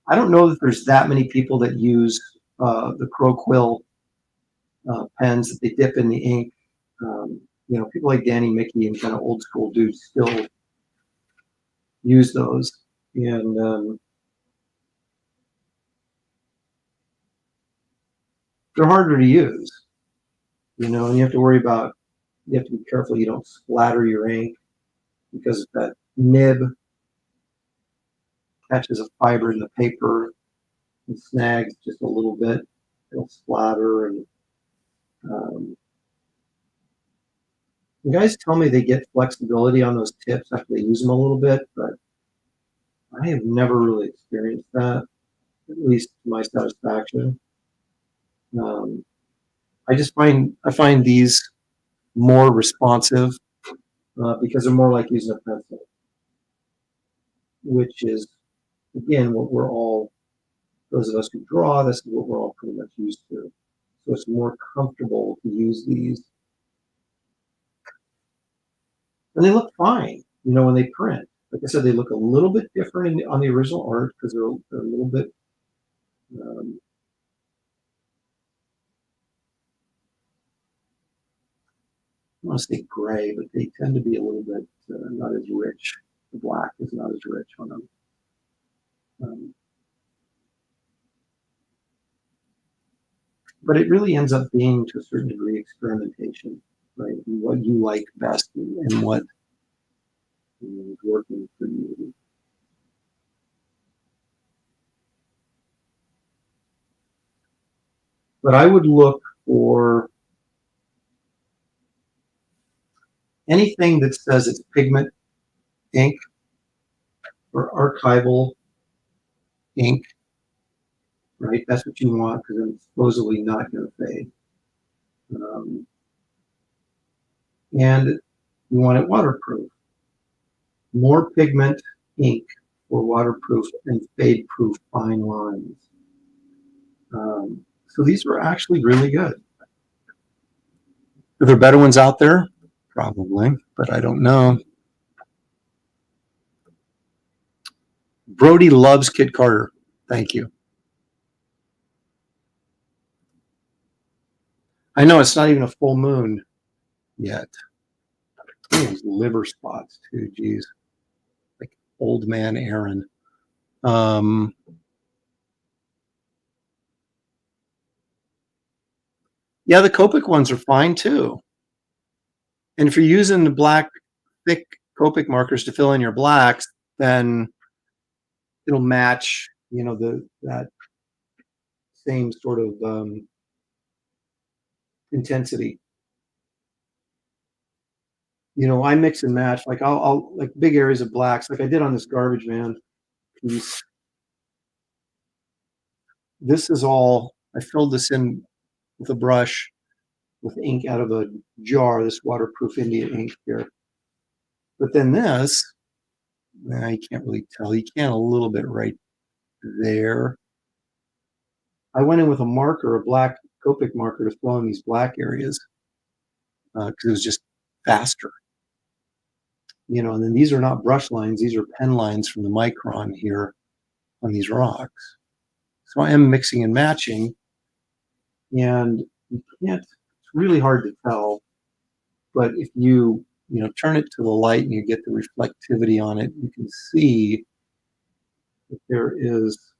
I don't know that there's that many people that use the Crow Quill pens that they dip in the ink. People like Danny Mickey and kind of old school dudes still use those. And they're harder to use, and you have to worry about, you have to be careful you don't splatter your ink because if that nib catches a fiber in the paper and snags just a little bit, it'll splatter. And the guys tell me they get flexibility on those tips after they use them a little bit, but I have never really experienced that, at least to my satisfaction. Um, I find these more responsive because they're more like using a pencil, which is again what we're all, those of us who draw, this is what we're all pretty much used to. So it's more comfortable to use these, and they look fine, when they print. Like I said, they look a little bit different on the original art because they're a little bit um, I want to say gray, but they tend to be a little bit not as rich. The black is not as rich on them. But it really ends up being, to a certain degree, experimentation, right? And what you like best and what is working for you. But I would look for anything that says it's pigment ink or archival ink, right? That's what you want because it's supposedly not going to fade. And you want it waterproof. More pigment ink for waterproof and fade-proof fine lines. So these were actually really good. Are there better ones out there? Probably, but I don't know. Brody loves Kid Carter. Thank you. I know it's not even a full moon yet. These liver spots too, geez. Like old man Aaron. Yeah, the Copic ones are fine too. And if you're using the black, thick Copic markers to fill in your blacks, then it'll match, that same sort of intensity. I mix and match. Like I'll like big areas of blacks, like I did on this garbage man piece. This is all I filled this in with a brush with ink out of a jar. This waterproof India ink here. But then this, you can't really tell. You can a little bit right there. I went in with a marker, a black Copic marker, to fill in these black areas because it was just faster. And then these are not brush lines; these are pen lines from the Micron here on these rocks. So I am mixing and matching, and you can't. It's really hard to tell, but if you turn it to the light and you get the reflectivity on it, you can see that there's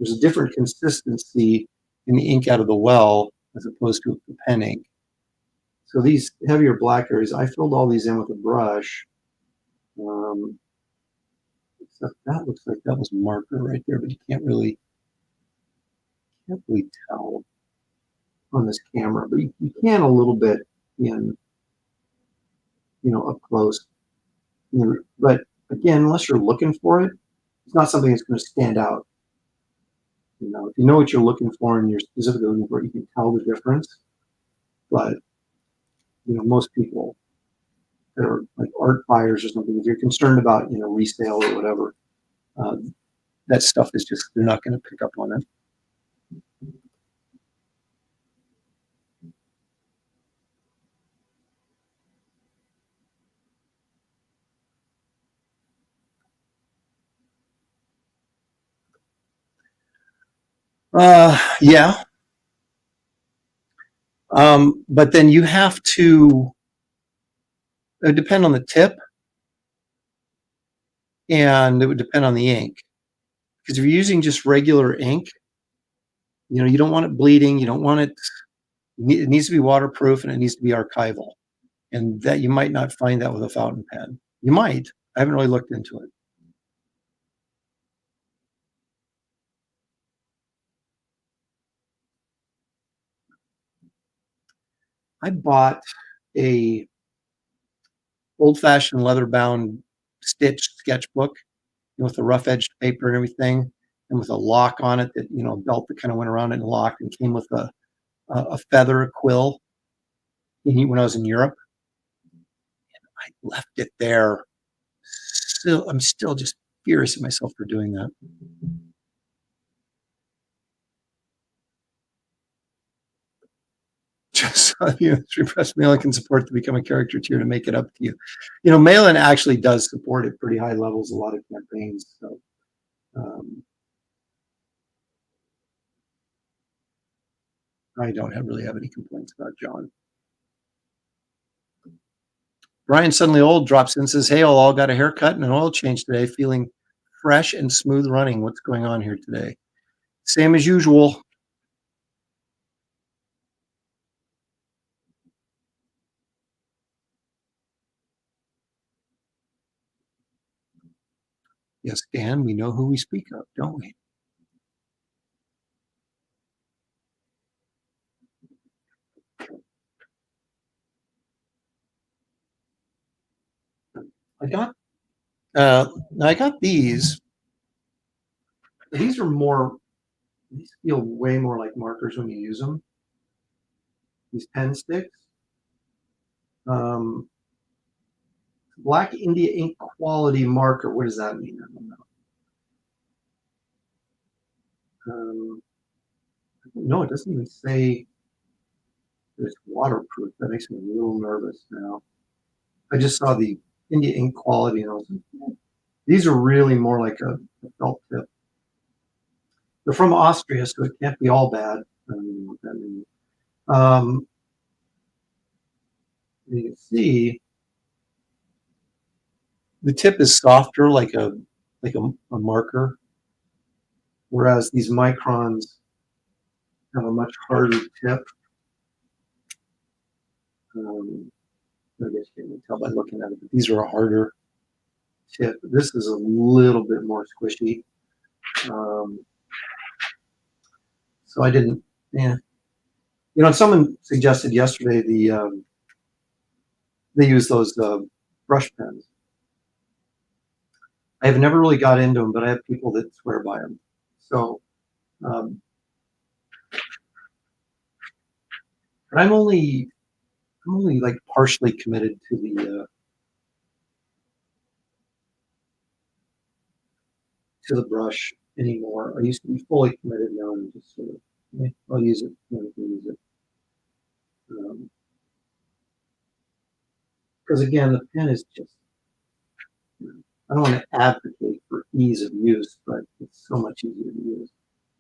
a different consistency in the ink out of the well as opposed to the pen ink. So these heavier black areas, I filled all these in with a brush. Except that looks like that was marker right there, but you can't really tell on this camera. But you can a little bit in, up close. But again, unless you're looking for it, it's not something that's going to stand out. If you know what you're looking for and you're specifically looking for it, you can tell the difference. But most people that are like art buyers or something, if you're concerned about resale or whatever, that stuff is just, they're not going to pick up on it. Yeah. But then you have to depend on the tip, and it would depend on the ink. Because if you're using just regular ink, you don't want it bleeding. You don't want it. It needs to be waterproof and it needs to be archival. And that you might not find that with a fountain pen. You might. I haven't really looked into it. I bought a old-fashioned leather-bound stitched sketchbook with the rough-edged paper and everything, and with a lock on it that a belt that kind of went around it and locked, and came with a feather quill. When I was in Europe, I left it there. I'm still just furious at myself for doing that. Just repressed Malin can support to become a caricature to make it up to you. Malin actually does support at pretty high levels a lot of campaigns. So I don't really have any complaints about John. Brian Suddenly Old drops in and says, hey, all got a haircut and an oil change today, feeling fresh and smooth running. What's going on here today? Same as usual. Yes, Dan, we know who we speak of, don't we? I got these. These are more. These feel way more like markers when you use them. These pen sticks. Black India ink quality marker. What does that mean? I don't know. No, it doesn't even say it's waterproof. That makes me a little nervous now. I just saw the India ink quality and I was like, these are really more like a felt tip. They're from Austria, so it can't be all bad. I don't know what that means. You can see the tip is softer, like a marker, whereas these microns have a much harder tip. I guess you can tell by looking at it, but these are a harder tip. This is a little bit more squishy. So I didn't, yeah. Someone suggested yesterday they use those brush pens. I have never really got into them, but I have people that swear by them. So, but I'm only like partially committed to the brush anymore. I used to be fully committed. Now I'm just sort of, I'll use it when I can use it. Because again, the pen is just, I don't want to advocate for ease of use, but it's so much easier to use.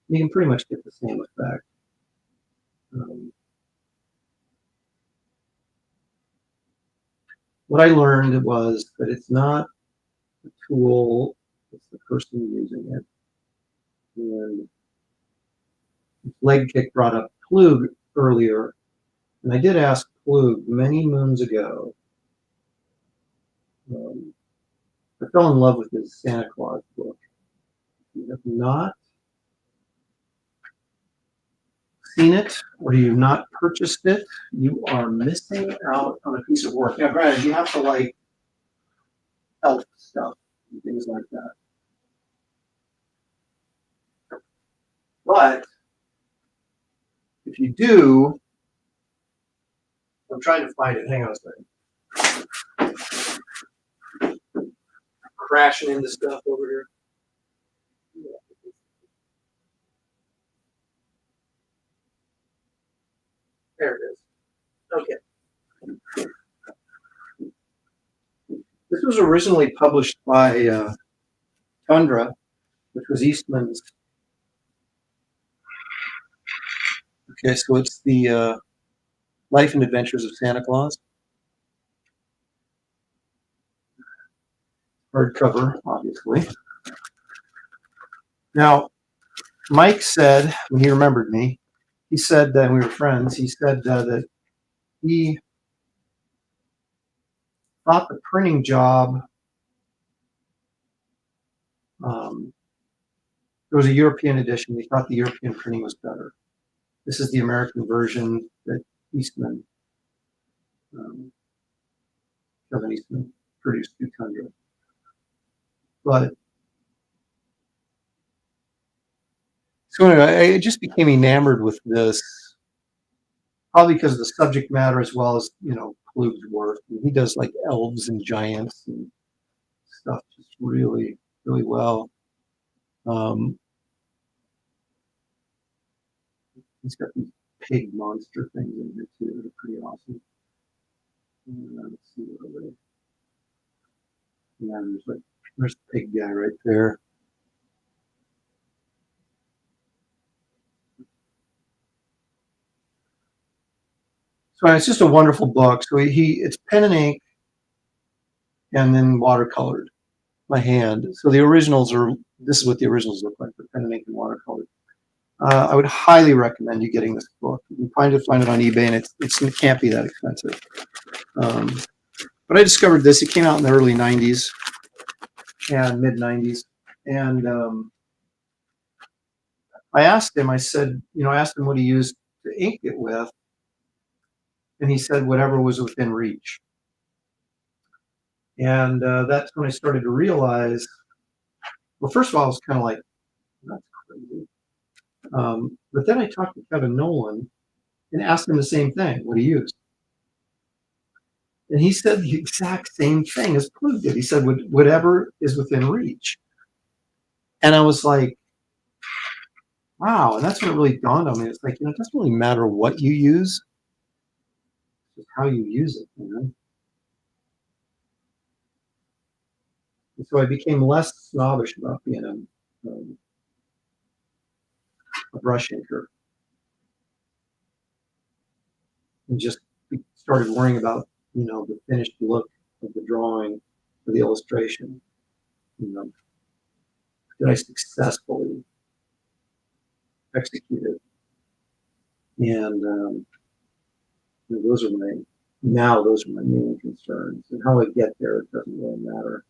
You can pretty much get the same effect. What I learned was that it's not the tool, it's the person using it. And Leg Kick brought up Plug earlier, and I did ask Plug many moons ago. I fell in love with his Santa Claus book. If you have not seen it or you've not purchased it, you are missing out on a piece of work. Now, granted, you have to like elf stuff and things like that. But if you do, I'm trying to find it. Hang on a second. Crashing into stuff over here. There it is. Okay. This was originally published by Tundra, which was Eastman's. Okay, so it's the Life and Adventures of Santa Claus. Hardcover, obviously. Now, Mike said, when he remembered me, he said that we were friends, he said that he thought the printing job, there was a European edition, he thought the European printing was better. This is the American version that Eastman, Kevin Eastman, produced through Tundra. But so anyway, I just became enamored with this, probably because of the subject matter as well as, Plug's work. He does like elves and giants and stuff just really, really well. He's got these pig monster things in here too that are pretty awesome. Let's see what are they. Yeah, there's the pig guy right there. So it's just a wonderful book. So it's pen and ink and then watercolored by hand. So the originals are, this is what the originals look like, for pen and ink and watercolored. I would highly recommend you getting this book. You can find it on eBay, and it can't be that expensive. But I discovered this. It came out in the early 90s and mid 90s. And I asked him, I said, I asked him what he used to ink it with. And he said, whatever was within reach. And that's when I started to realize, well, first of all, I was kind of like, that's crazy. But then I talked to Kevin Nolan and asked him the same thing, what he used. And he said the exact same thing as Plug did. He said, whatever is within reach. And I was like, wow. And that's when it really dawned on me. It's like, it doesn't really matter what you use, it's just how you use it. And so I became less snobbish about being a brush inker and just started worrying about, the finished look of the drawing or the illustration. Did I successfully execute it? And those are my main concerns. And how I get there, it doesn't really matter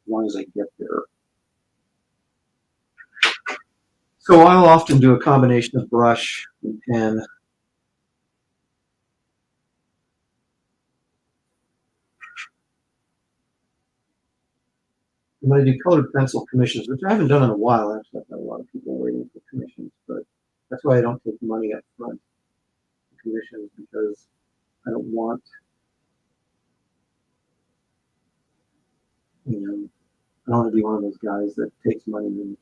as long as I get there. So I'll often do a combination of brush and pen. And when I do colored pencil commissions, which I haven't done in a while, actually, I've got a lot of people waiting for commissions, but that's why I don't take money up front for commissions, because I don't want, I don't want to be one of those guys that takes money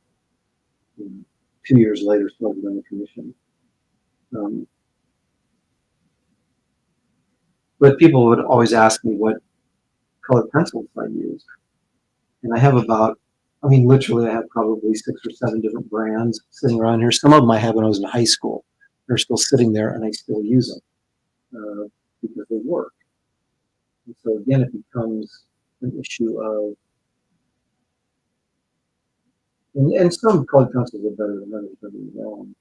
and 2 years later still hasn't done the commission. But people would always ask me what colored pencils I use. And I have literally I have probably 6 or 7 different brands sitting around here. Some of them I had when I was in high school. They're still sitting there and I still use them because they work. And so again, it becomes an issue of, and some colored pencils are better than others, don't get me wrong.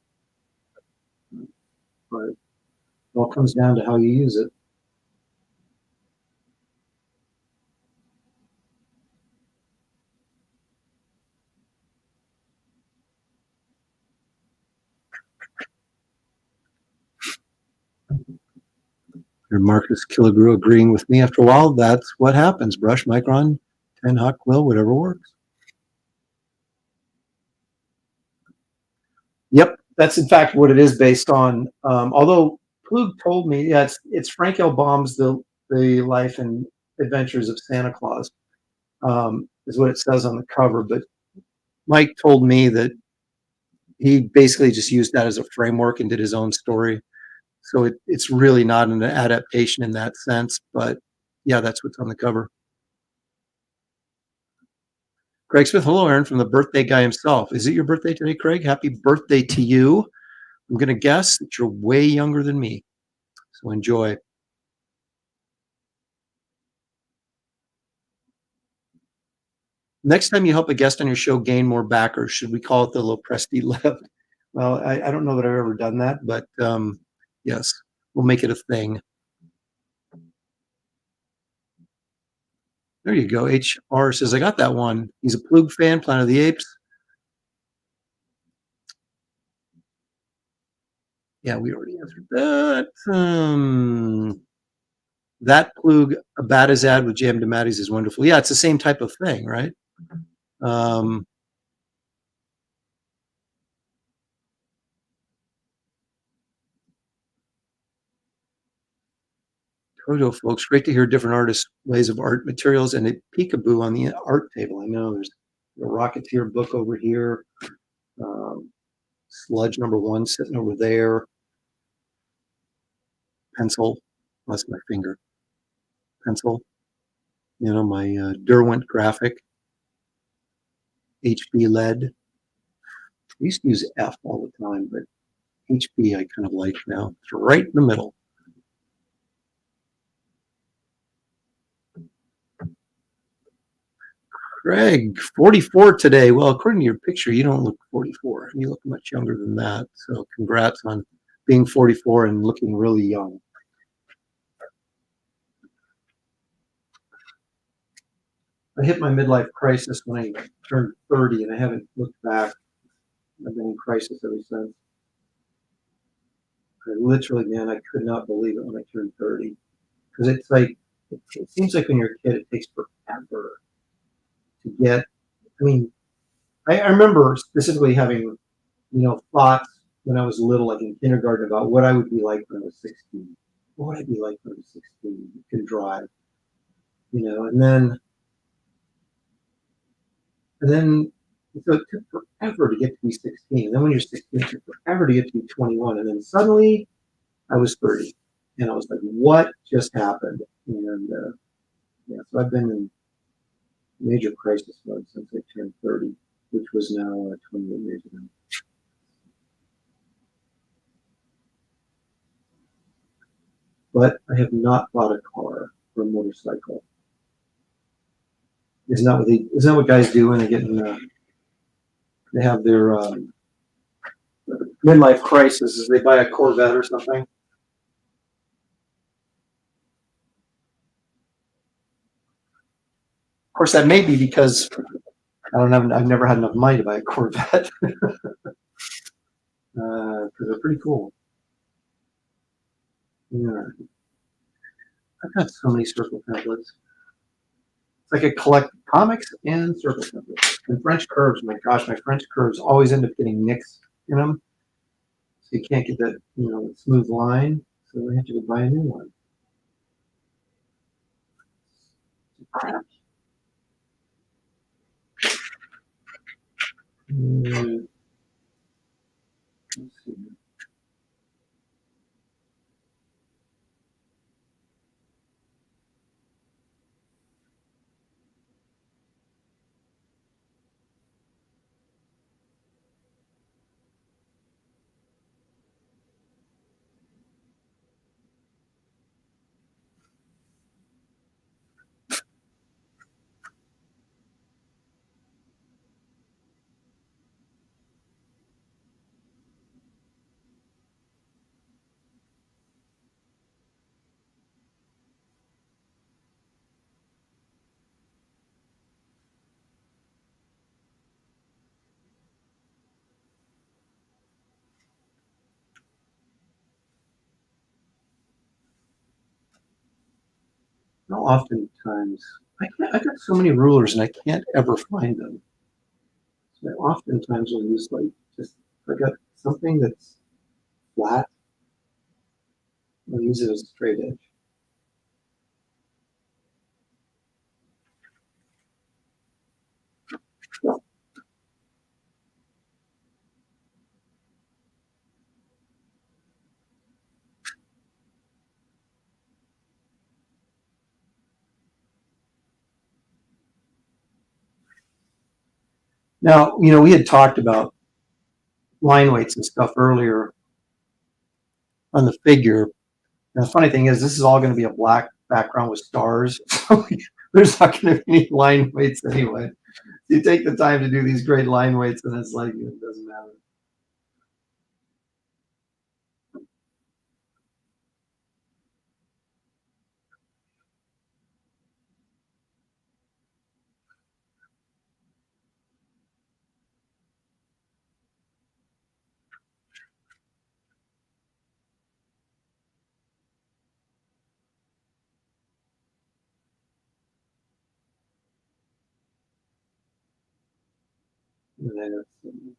But it all comes down to how you use it. Marcus Killigrew agreeing with me. After a while, that's what happens. Brush, micron, 10 hot quill, whatever works. Yep, that's in fact what it is based on. Although Plug told me, yeah, it's Frank L. Baum's the Life and Adventures of Santa Claus, is what it says on the cover. But Mike told me that he basically just used that as a framework and did his own story. So it's really not an adaptation in that sense, but yeah, that's what's on the cover. Craig Smith, hello, Aaron, from the birthday guy himself. Is it your birthday today, Craig? Happy birthday to you. I'm going to guess that you're way younger than me. So enjoy. Next time you help a guest on your show gain more backers, should we call it the Lopresti lift? Well, I don't know that I've ever done that, but yes, we'll make it a thing. There you go. HR says, I got that one. He's a Plug fan, Planet of the Apes. Yeah, we already answered that. That Plug, a Batizad with Jam DeMatteis is wonderful. Yeah, it's the same type of thing, right? Toto folks, great to hear different artists' ways of art materials and a peekaboo on the art table. I know there's a Rocketeer book over here, Sludge #1 sitting over there. pencil. That's my finger. Pencil. My Derwent graphic, HB lead. I used to use F all the time, but HB I kind of like now. It's right in the middle. Greg, 44 today. Well, according to your picture, you don't look 44. You look much younger than that. So congrats on being 44 and looking really young. I hit my midlife crisis when I turned 30, and I haven't looked back. I've been in crisis ever since. I literally, man, I could not believe it when I turned 30. Because it's like, it seems like when you're a kid, it takes forever to get. I mean, I remember specifically having, thoughts when I was little, like in kindergarten, about what I would be like when I was 16. What would I be like when I was 16? You can drive, and then so it took forever to get to be 16. And then when you're 16, it took forever to get to be 21. And then suddenly I was 30. And I was like, what just happened? And yeah, so I've been in major crisis mode since I turned 30, which was now 28 years ago. But I have not bought a car or a motorcycle. Isn't that what guys do when they get in they have their midlife crisis? Is they buy a Corvette or something? Of course, that may be because I've never had enough money to buy a Corvette because they're pretty cool. Yeah, I've got so many circle templates. It's like I collect comics and circle templates. And French curves, my gosh, my French curves always end up getting nicks in them. So you can't get that, smooth line. So I have to go buy a new one. Crap. Let's see. Oftentimes, I got so many rulers and I can't ever find them. So I oftentimes will use just if I got something that's flat, I'll use it as a straight edge. Now, we had talked about line weights and stuff earlier on the figure. And the funny thing is, this is all going to be a black background with stars. So there's not going to be any line weights anyway. You take the time to do these great line weights, and it's like it doesn't matter. And then it's some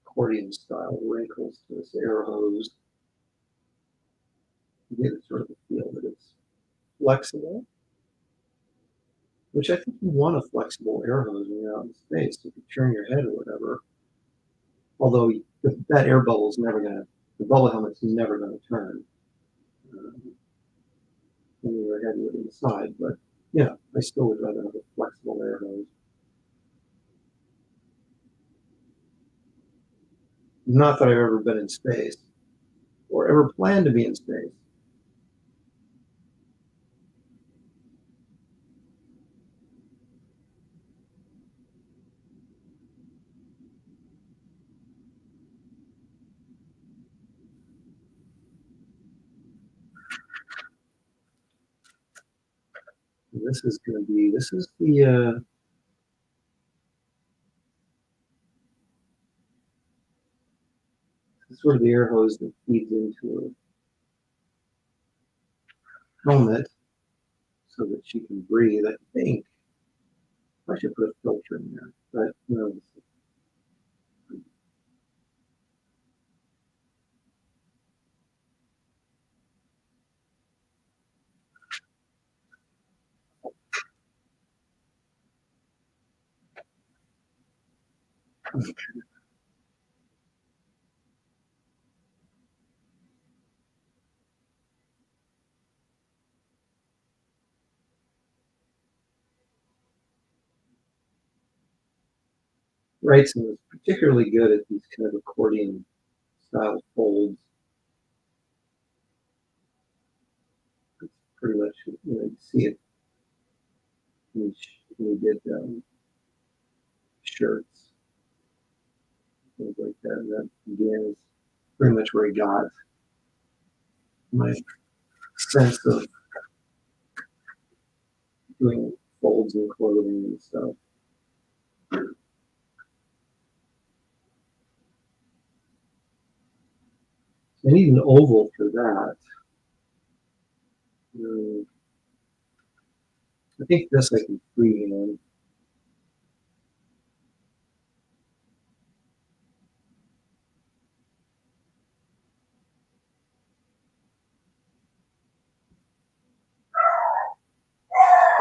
accordion style wrinkles to this air hose. You get sort of a feel that it's flexible, which I think you want a flexible air hose when you're out in space. You can turn your head or whatever. Although that air bubble is never going to the bubble helmet's never going to turn when you're heading inside, but yeah, I still would rather have a flexible air hose. Not that I've ever been in space or ever planned to be in space. This is going to be, this is the, this is sort of the air hose that feeds into a helmet so that she can breathe. I think I should put a filter in there, but no. Wrightson was particularly good at these kind of accordion style folds. It's pretty much, you see it when he did shirts, things like that. And that again is pretty much where he got my sense of doing folds in clothing and stuff. I need an oval for that. I think this I can freehand.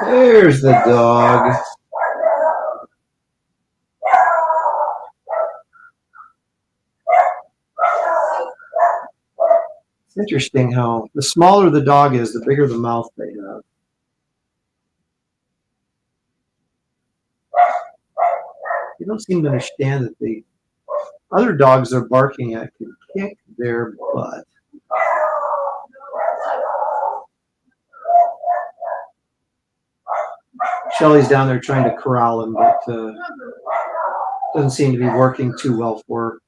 There's the dog. It's interesting how the smaller the dog is, the bigger the mouth they have. You don't seem to understand that the other dogs they're barking at can kick their butt. Shelly's down there trying to corral him, but doesn't seem to be working too well for her.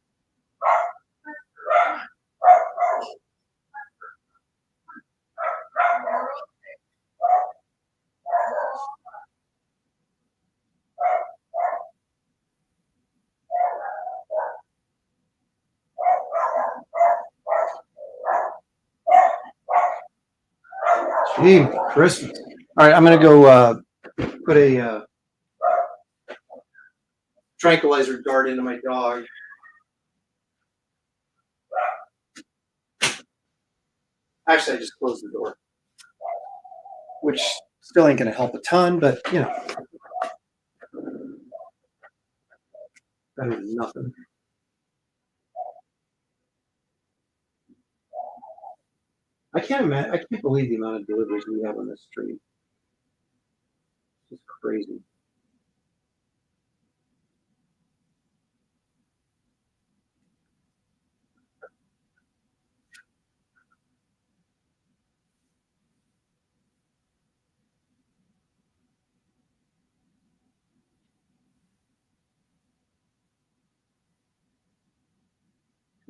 Gee, Christmas. All right, I'm going to go put a tranquilizer dart into my dog. Actually, I just closed the door, which still ain't going to help a ton, but you know, better than nothing. I can't imagine. I can't believe the amount of deliveries we have on this street. It's just crazy.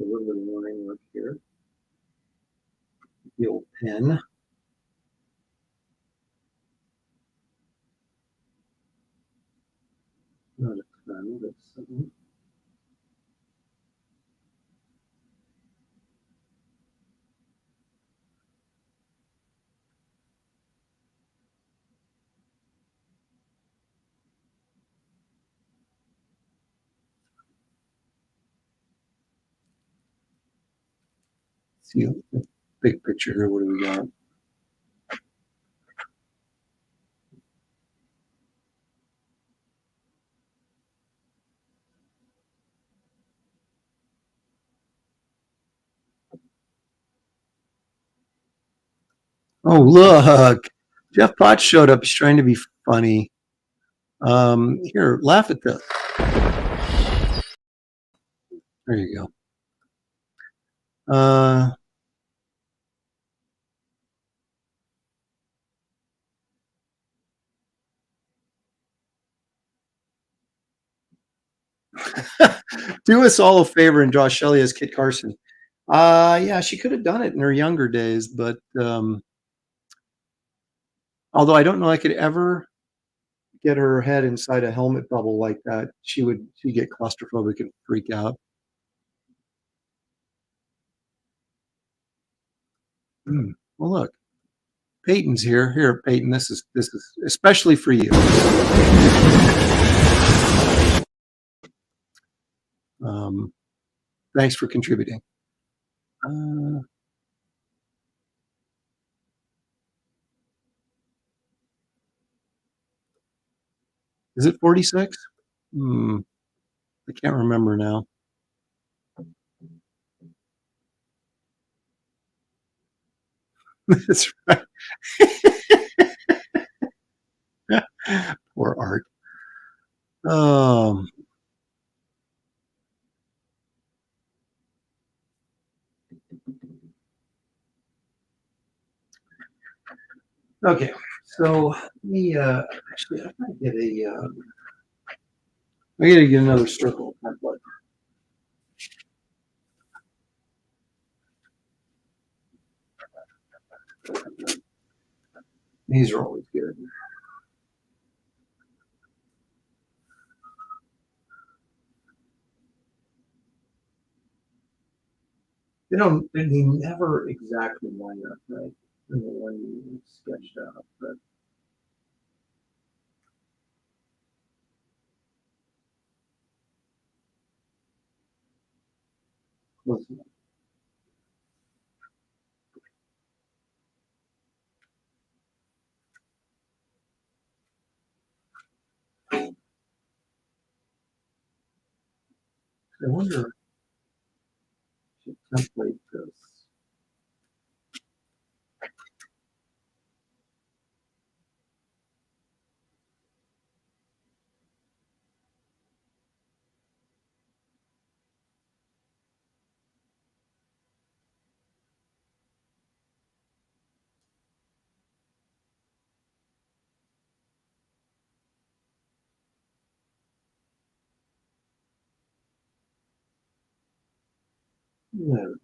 A little bit of line work here. The old pen. Not a ton, but something. See the big picture here. What do we got? Oh, look. Jeff Potts showed up. He's trying to be funny. Here, laugh at this. There you go. Do us all a favor and draw Shelley as Kit Carson. Yeah, she could have done it in her younger days, but although I don't know I could ever get her head inside a helmet bubble like that, she'd get claustrophobic and freak out. Well, look, Peyton's here. Here, Peyton, this is especially for you. Thanks for contributing. Is it 46? I can't remember now. That's right. Poor Art. Okay, so me actually I might get I gotta get another circle template. These are always good. They never exactly line up, right? In the one you sketched out, but close enough. I wonder if I should template this. No.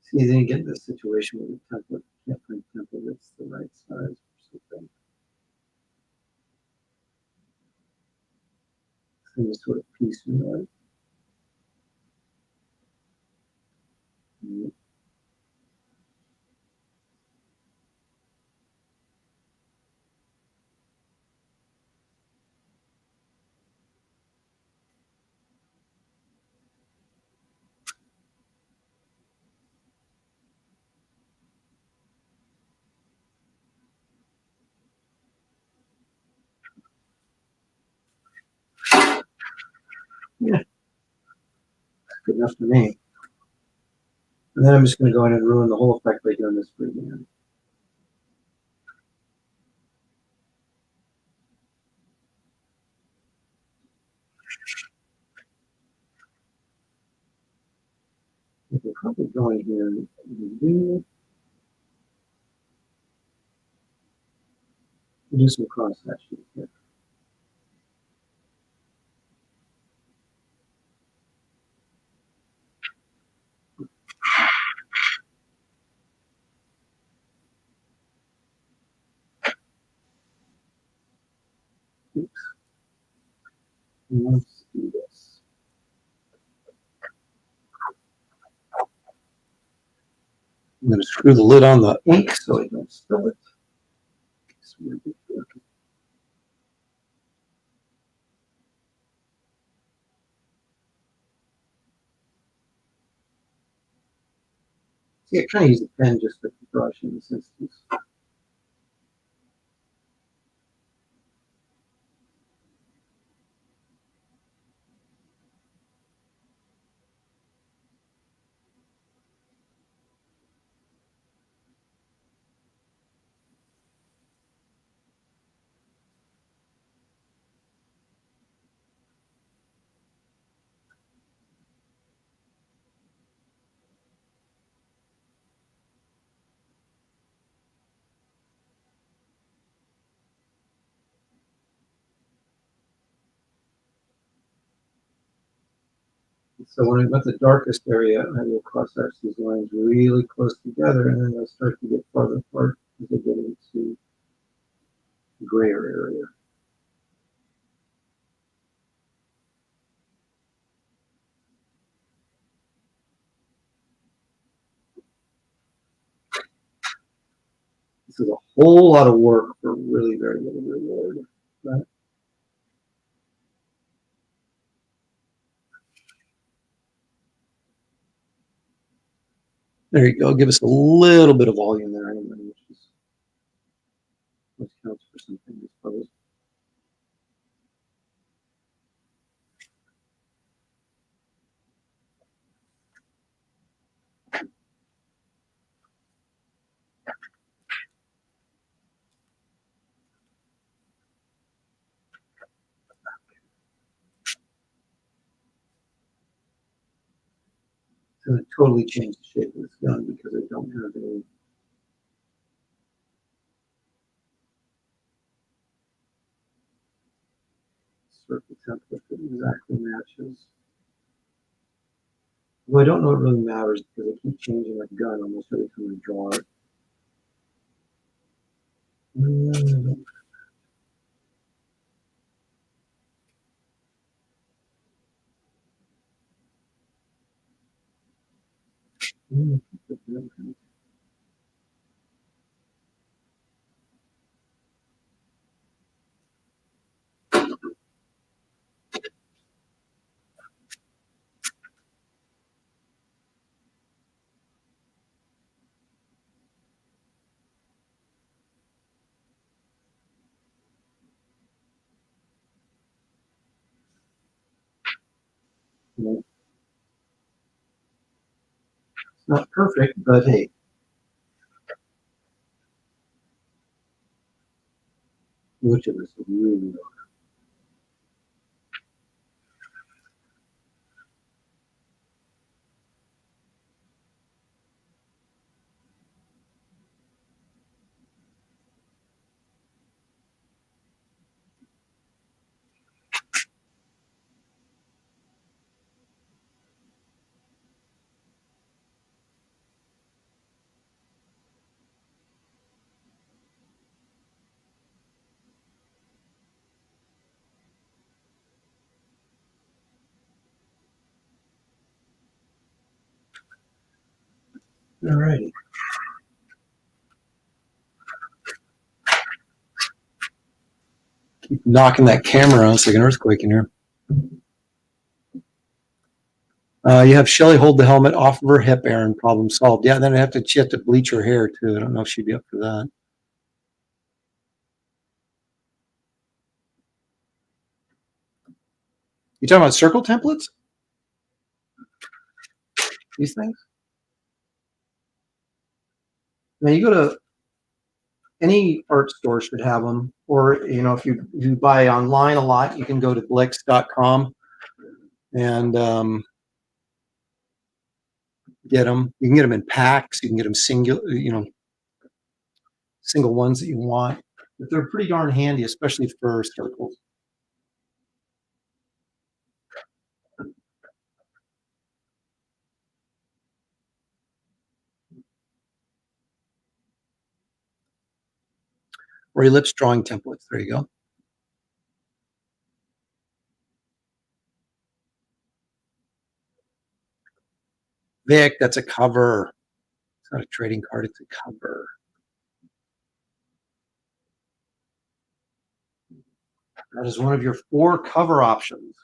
See, then you get in this situation where the template can't find a template that's the right size or something. Some sort of piece in there. Yeah, good enough for me. And then I'm just going to go in and ruin the whole effect by doing this for again. We can probably go in here and do some cross hatching here. Oops. Let's do this. I'm going to screw the lid on the ink so I don't spill it. See, I kind of use a pen just like the brush in this instance. So when I've got the darkest area, I will cross hatch these lines really close together, and then they'll start to get farther apart as they get into the grayer area. This is a whole lot of work for really very little reward. Right? There you go. Give us a little bit of volume there anyway, which counts for something, I suppose. It's going to totally change the shape of this gun because I don't have a circle template that exactly matches. Well, I don't know it really matters because I keep changing my gun almost every time I draw it. It's not perfect, but hey. Which of us is really all righty. Keep knocking that camera on. It's like an earthquake in here. You have Shelly hold the helmet off of her hip, Aaron. Problem solved. Yeah, then she have to bleach her hair too. I don't know if she'd be up for that. You talking about circle templates? These things? Now you go to any art store should have them, or if you buy online a lot, you can go to blix.com and get them. You can get them in packs. You can get them single ones that you want. But they're pretty darn handy, especially for circles. Or ellipse drawing templates. There you go. Vic, that's a cover. It's not a trading card, it's a cover. That is one of your 4 cover options.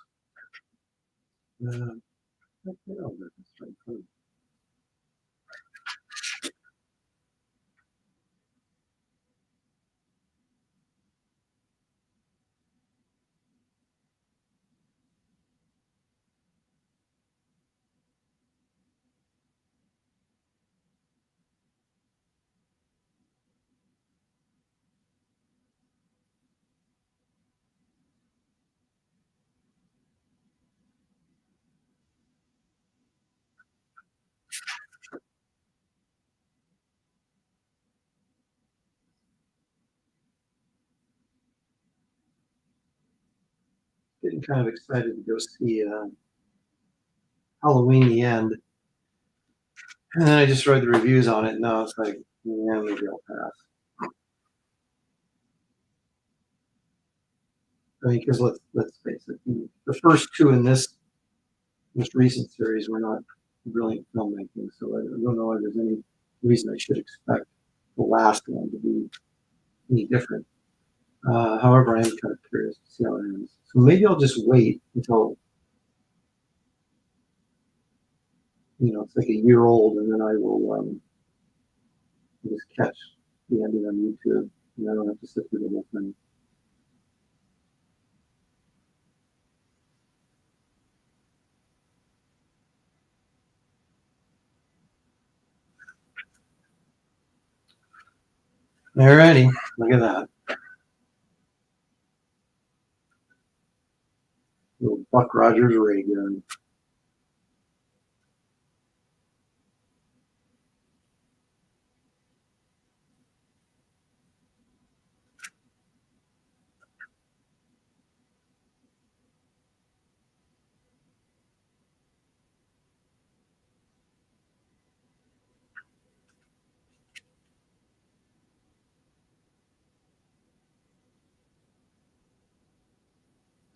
Getting kind of excited to go see Halloween the End. And then I just read the reviews on it, and now it's like, yeah, maybe I'll pass. I mean, because let's face it, the first two in this most recent series were not brilliant filmmaking, so I don't know if there's any reason I should expect the last one to be any different. However, I am kind of curious to see how it ends. So maybe I'll just wait until, it's like a year old, and then I will just catch the ending on YouTube, and I don't have to sit through the whole thing. Alrighty, look at that. Little Buck Rogers ray gun.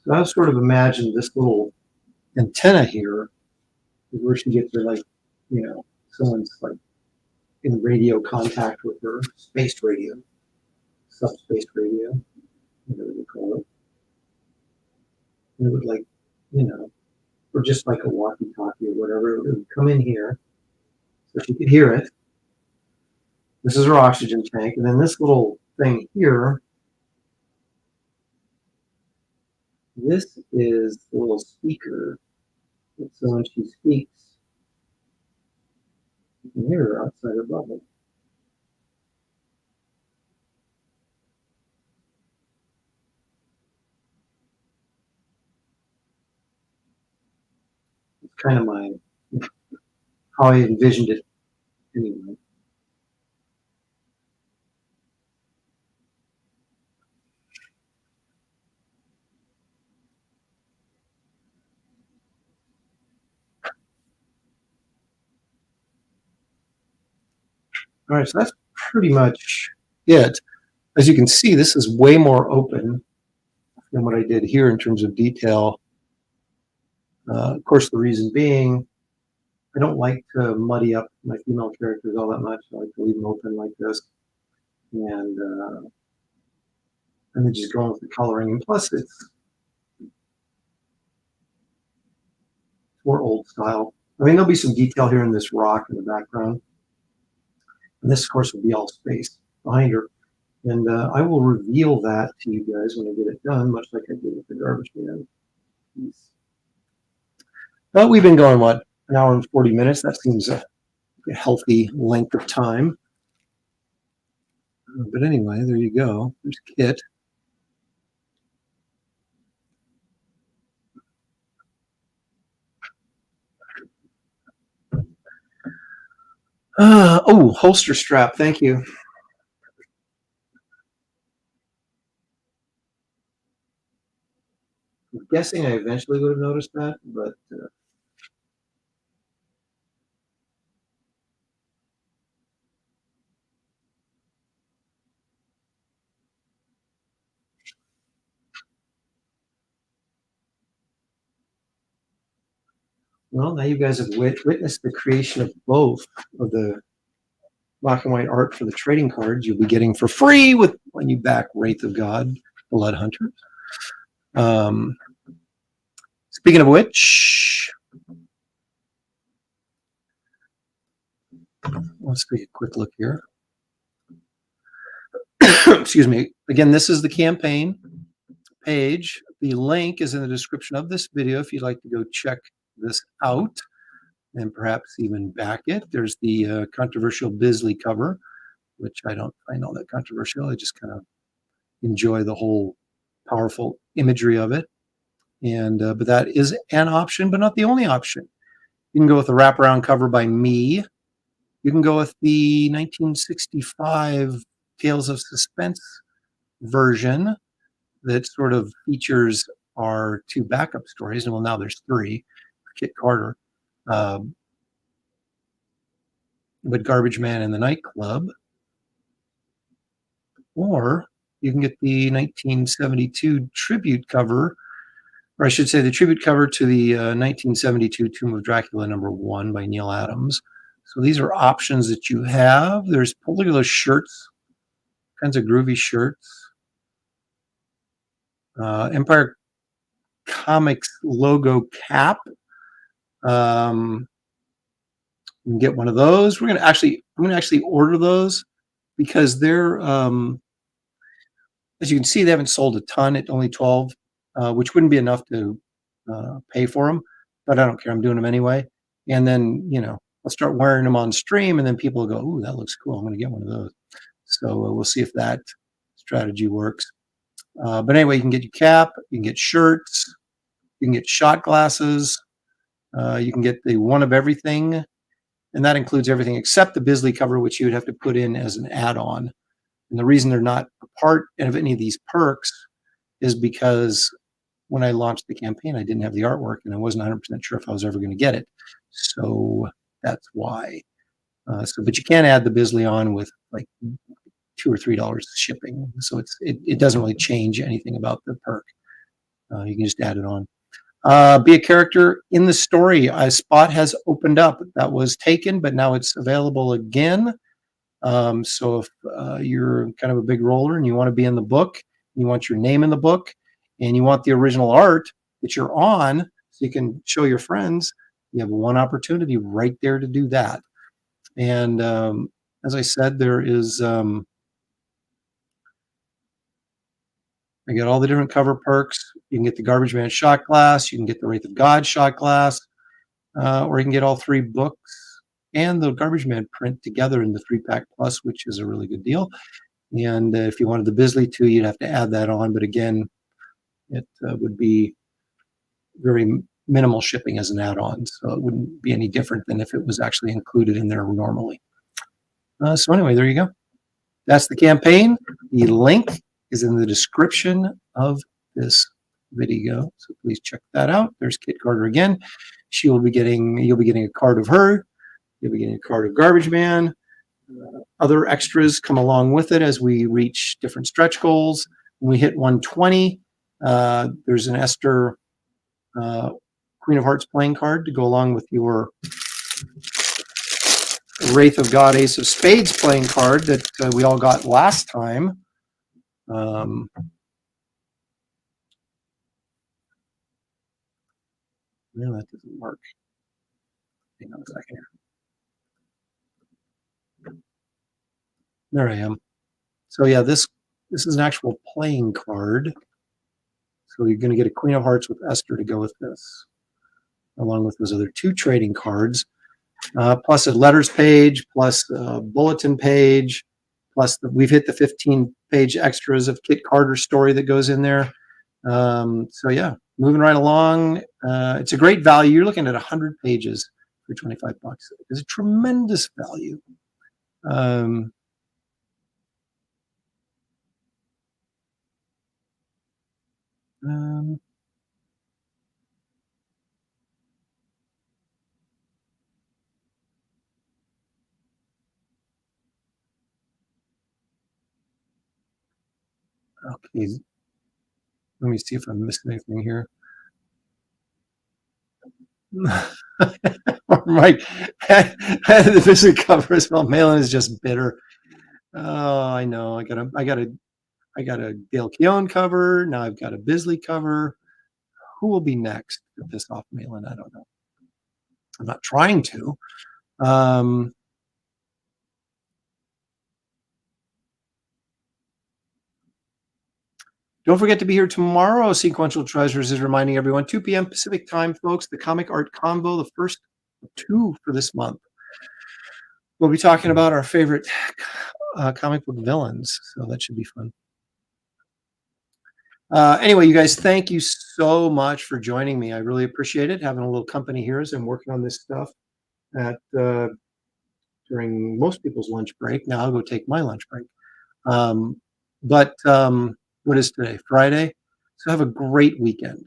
So I sort of imagined this little antenna here is where she gets her, like, someone's like in radio contact with her, space radio, subspace radio, whatever you call it. And it would, like, or just like a walkie-talkie or whatever, it would come in here so she could hear it. This is her oxygen tank, and then this little thing here, this is the little speaker. So when she speaks, you can hear her outside her bubble. It's kind of how I envisioned it anyway. All right, so that's pretty much it. As you can see, this is way more open than what I did here in terms of detail. Of course, the reason being, I don't like to muddy up my female characters all that much. I like to leave them open like this, and then just going with the coloring. And plus, it's more old style. I mean, there'll be some detail here in this rock in the background, and this, of course, will be all space behind her. And I will reveal that to you guys when I get it done, much like I did with the garbage man piece. But we've been going, what, an hour and 40 minutes? That seems a healthy length of time. But anyway, there you go. There's Kit. Oh, holster strap. Thank you. I'm guessing I eventually would have noticed that, but well, now you guys have witnessed the creation of both of the black and white art for the trading cards you'll be getting for free when you back Wraith of God, Blood Hunters. Speaking of which, let's take a quick look here. Excuse me. Again, this is the campaign page. The link is in the description of this video if you'd like to go check this out and perhaps even back it. There's the controversial Bisley cover, which I don't find all that controversial. I just kind of enjoy the whole powerful imagery of it. And but that is an option, but not the only option. You can go with a wraparound cover by me. You can go with the 1965 Tales of Suspense version that sort of features our two backup stories. And well, now there's three. Kit Carter. But Garbage Man in the Nightclub, or you can get the 1972 tribute cover, or I should say the tribute cover to the 1972 Tomb of Dracula #1 by Neil Adams. So these are options that you have. There's particular shirts, kinds of groovy shirts. Empire Comics logo cap. You can get one of those. I'm gonna actually order those because they're as you can see, they haven't sold a ton at only 12, which wouldn't be enough to pay for them, but I don't care. I'm doing them anyway. And then, I'll start wearing them on stream, and then people will go, "Ooh, that looks cool. I'm going to get one of those." So we'll see if that strategy works. But anyway, you can get your cap, you can get shirts, you can get shot glasses, you can get the one of everything, and that includes everything except the Bisley cover, which you would have to put in as an add-on. And the reason they're not a part of any of these perks is because when I launched the campaign, I didn't have the artwork and I wasn't 100% sure if I was ever going to get it. So that's why. But you can add the Bisley on with like $2 or $3 shipping. So it doesn't really change anything about the perk. You can just add it on. Be a character in the story. A spot has opened up. That was taken, but now it's available again. So if you're kind of a big roller and you want to be in the book, you want your name in the book, and you want the original art that you're on so you can show your friends, you have one opportunity right there to do that. And as I said, there is, I got all the different cover perks. You can get the Garbage Man shot glass, you can get the Wraith of God shot glass, or you can get all 3 books and the Garbage Man print together in the 3-pack plus, which is a really good deal. And if you wanted the Bisley too, you'd have to add that on. But again, it would be very minimal shipping as an add-on. So it wouldn't be any different than if it was actually included in there normally. So anyway, there you go. That's the campaign. The link is in the description of this video. So please check that out. There's Kit Carter again. You'll be getting a card of her. You'll be getting a card of Garbage Man. Other extras come along with it as we reach different stretch goals. When we hit 120, there's an Esther Queen of Hearts playing card to go along with your Wraith of God Ace of Spades playing card that we all got last time. No, that doesn't work. Hang on a second here. There I am. So yeah, this is an actual playing card. So you're going to get a Queen of Hearts with Esther to go with this, along with those other 2 trading cards, plus a letters page, plus a bulletin page, plus we've hit the 15-page extras of Kit Carter's story that goes in there. So yeah, moving right along. It's a great value. You're looking at 100 pages for $25. It's a tremendous value. Okay, let me see if I'm missing anything here. Right, the visit cover as well. Malin is just bitter. Oh, I know. I got a Gail Keown cover. Now I've got a Bisley cover. Who will be next to piss off Malin? I don't know. I'm not trying to. Don't forget to be here tomorrow. Sequential Treasures is reminding everyone, 2 p.m. Pacific time, folks, the Comic Art Combo, the first 2 for this month. We'll be talking about our favorite comic book villains, so that should be fun. Anyway, you guys, thank you so much for joining me. I really appreciate it, having a little company here as I'm working on this stuff during most people's lunch break. Now I'll go take my lunch break. But what is today? Friday? So have a great weekend.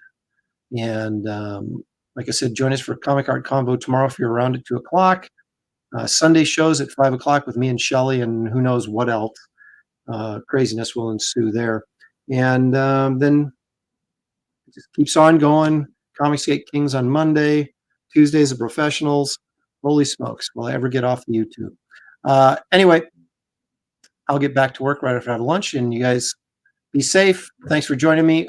And Like I said, join us for Comic Art Convo tomorrow if you're around at 2 o'clock. Sunday shows at 5 o'clock with me and Shelly, and who knows what else. Craziness will ensue there. And then it just keeps on going. Comicsgate Kings on Monday. Tuesdays the professionals. Holy smokes, will I ever get off the YouTube? Anyway, I'll get back to work right after I have lunch, and you guys be safe. Thanks for joining me.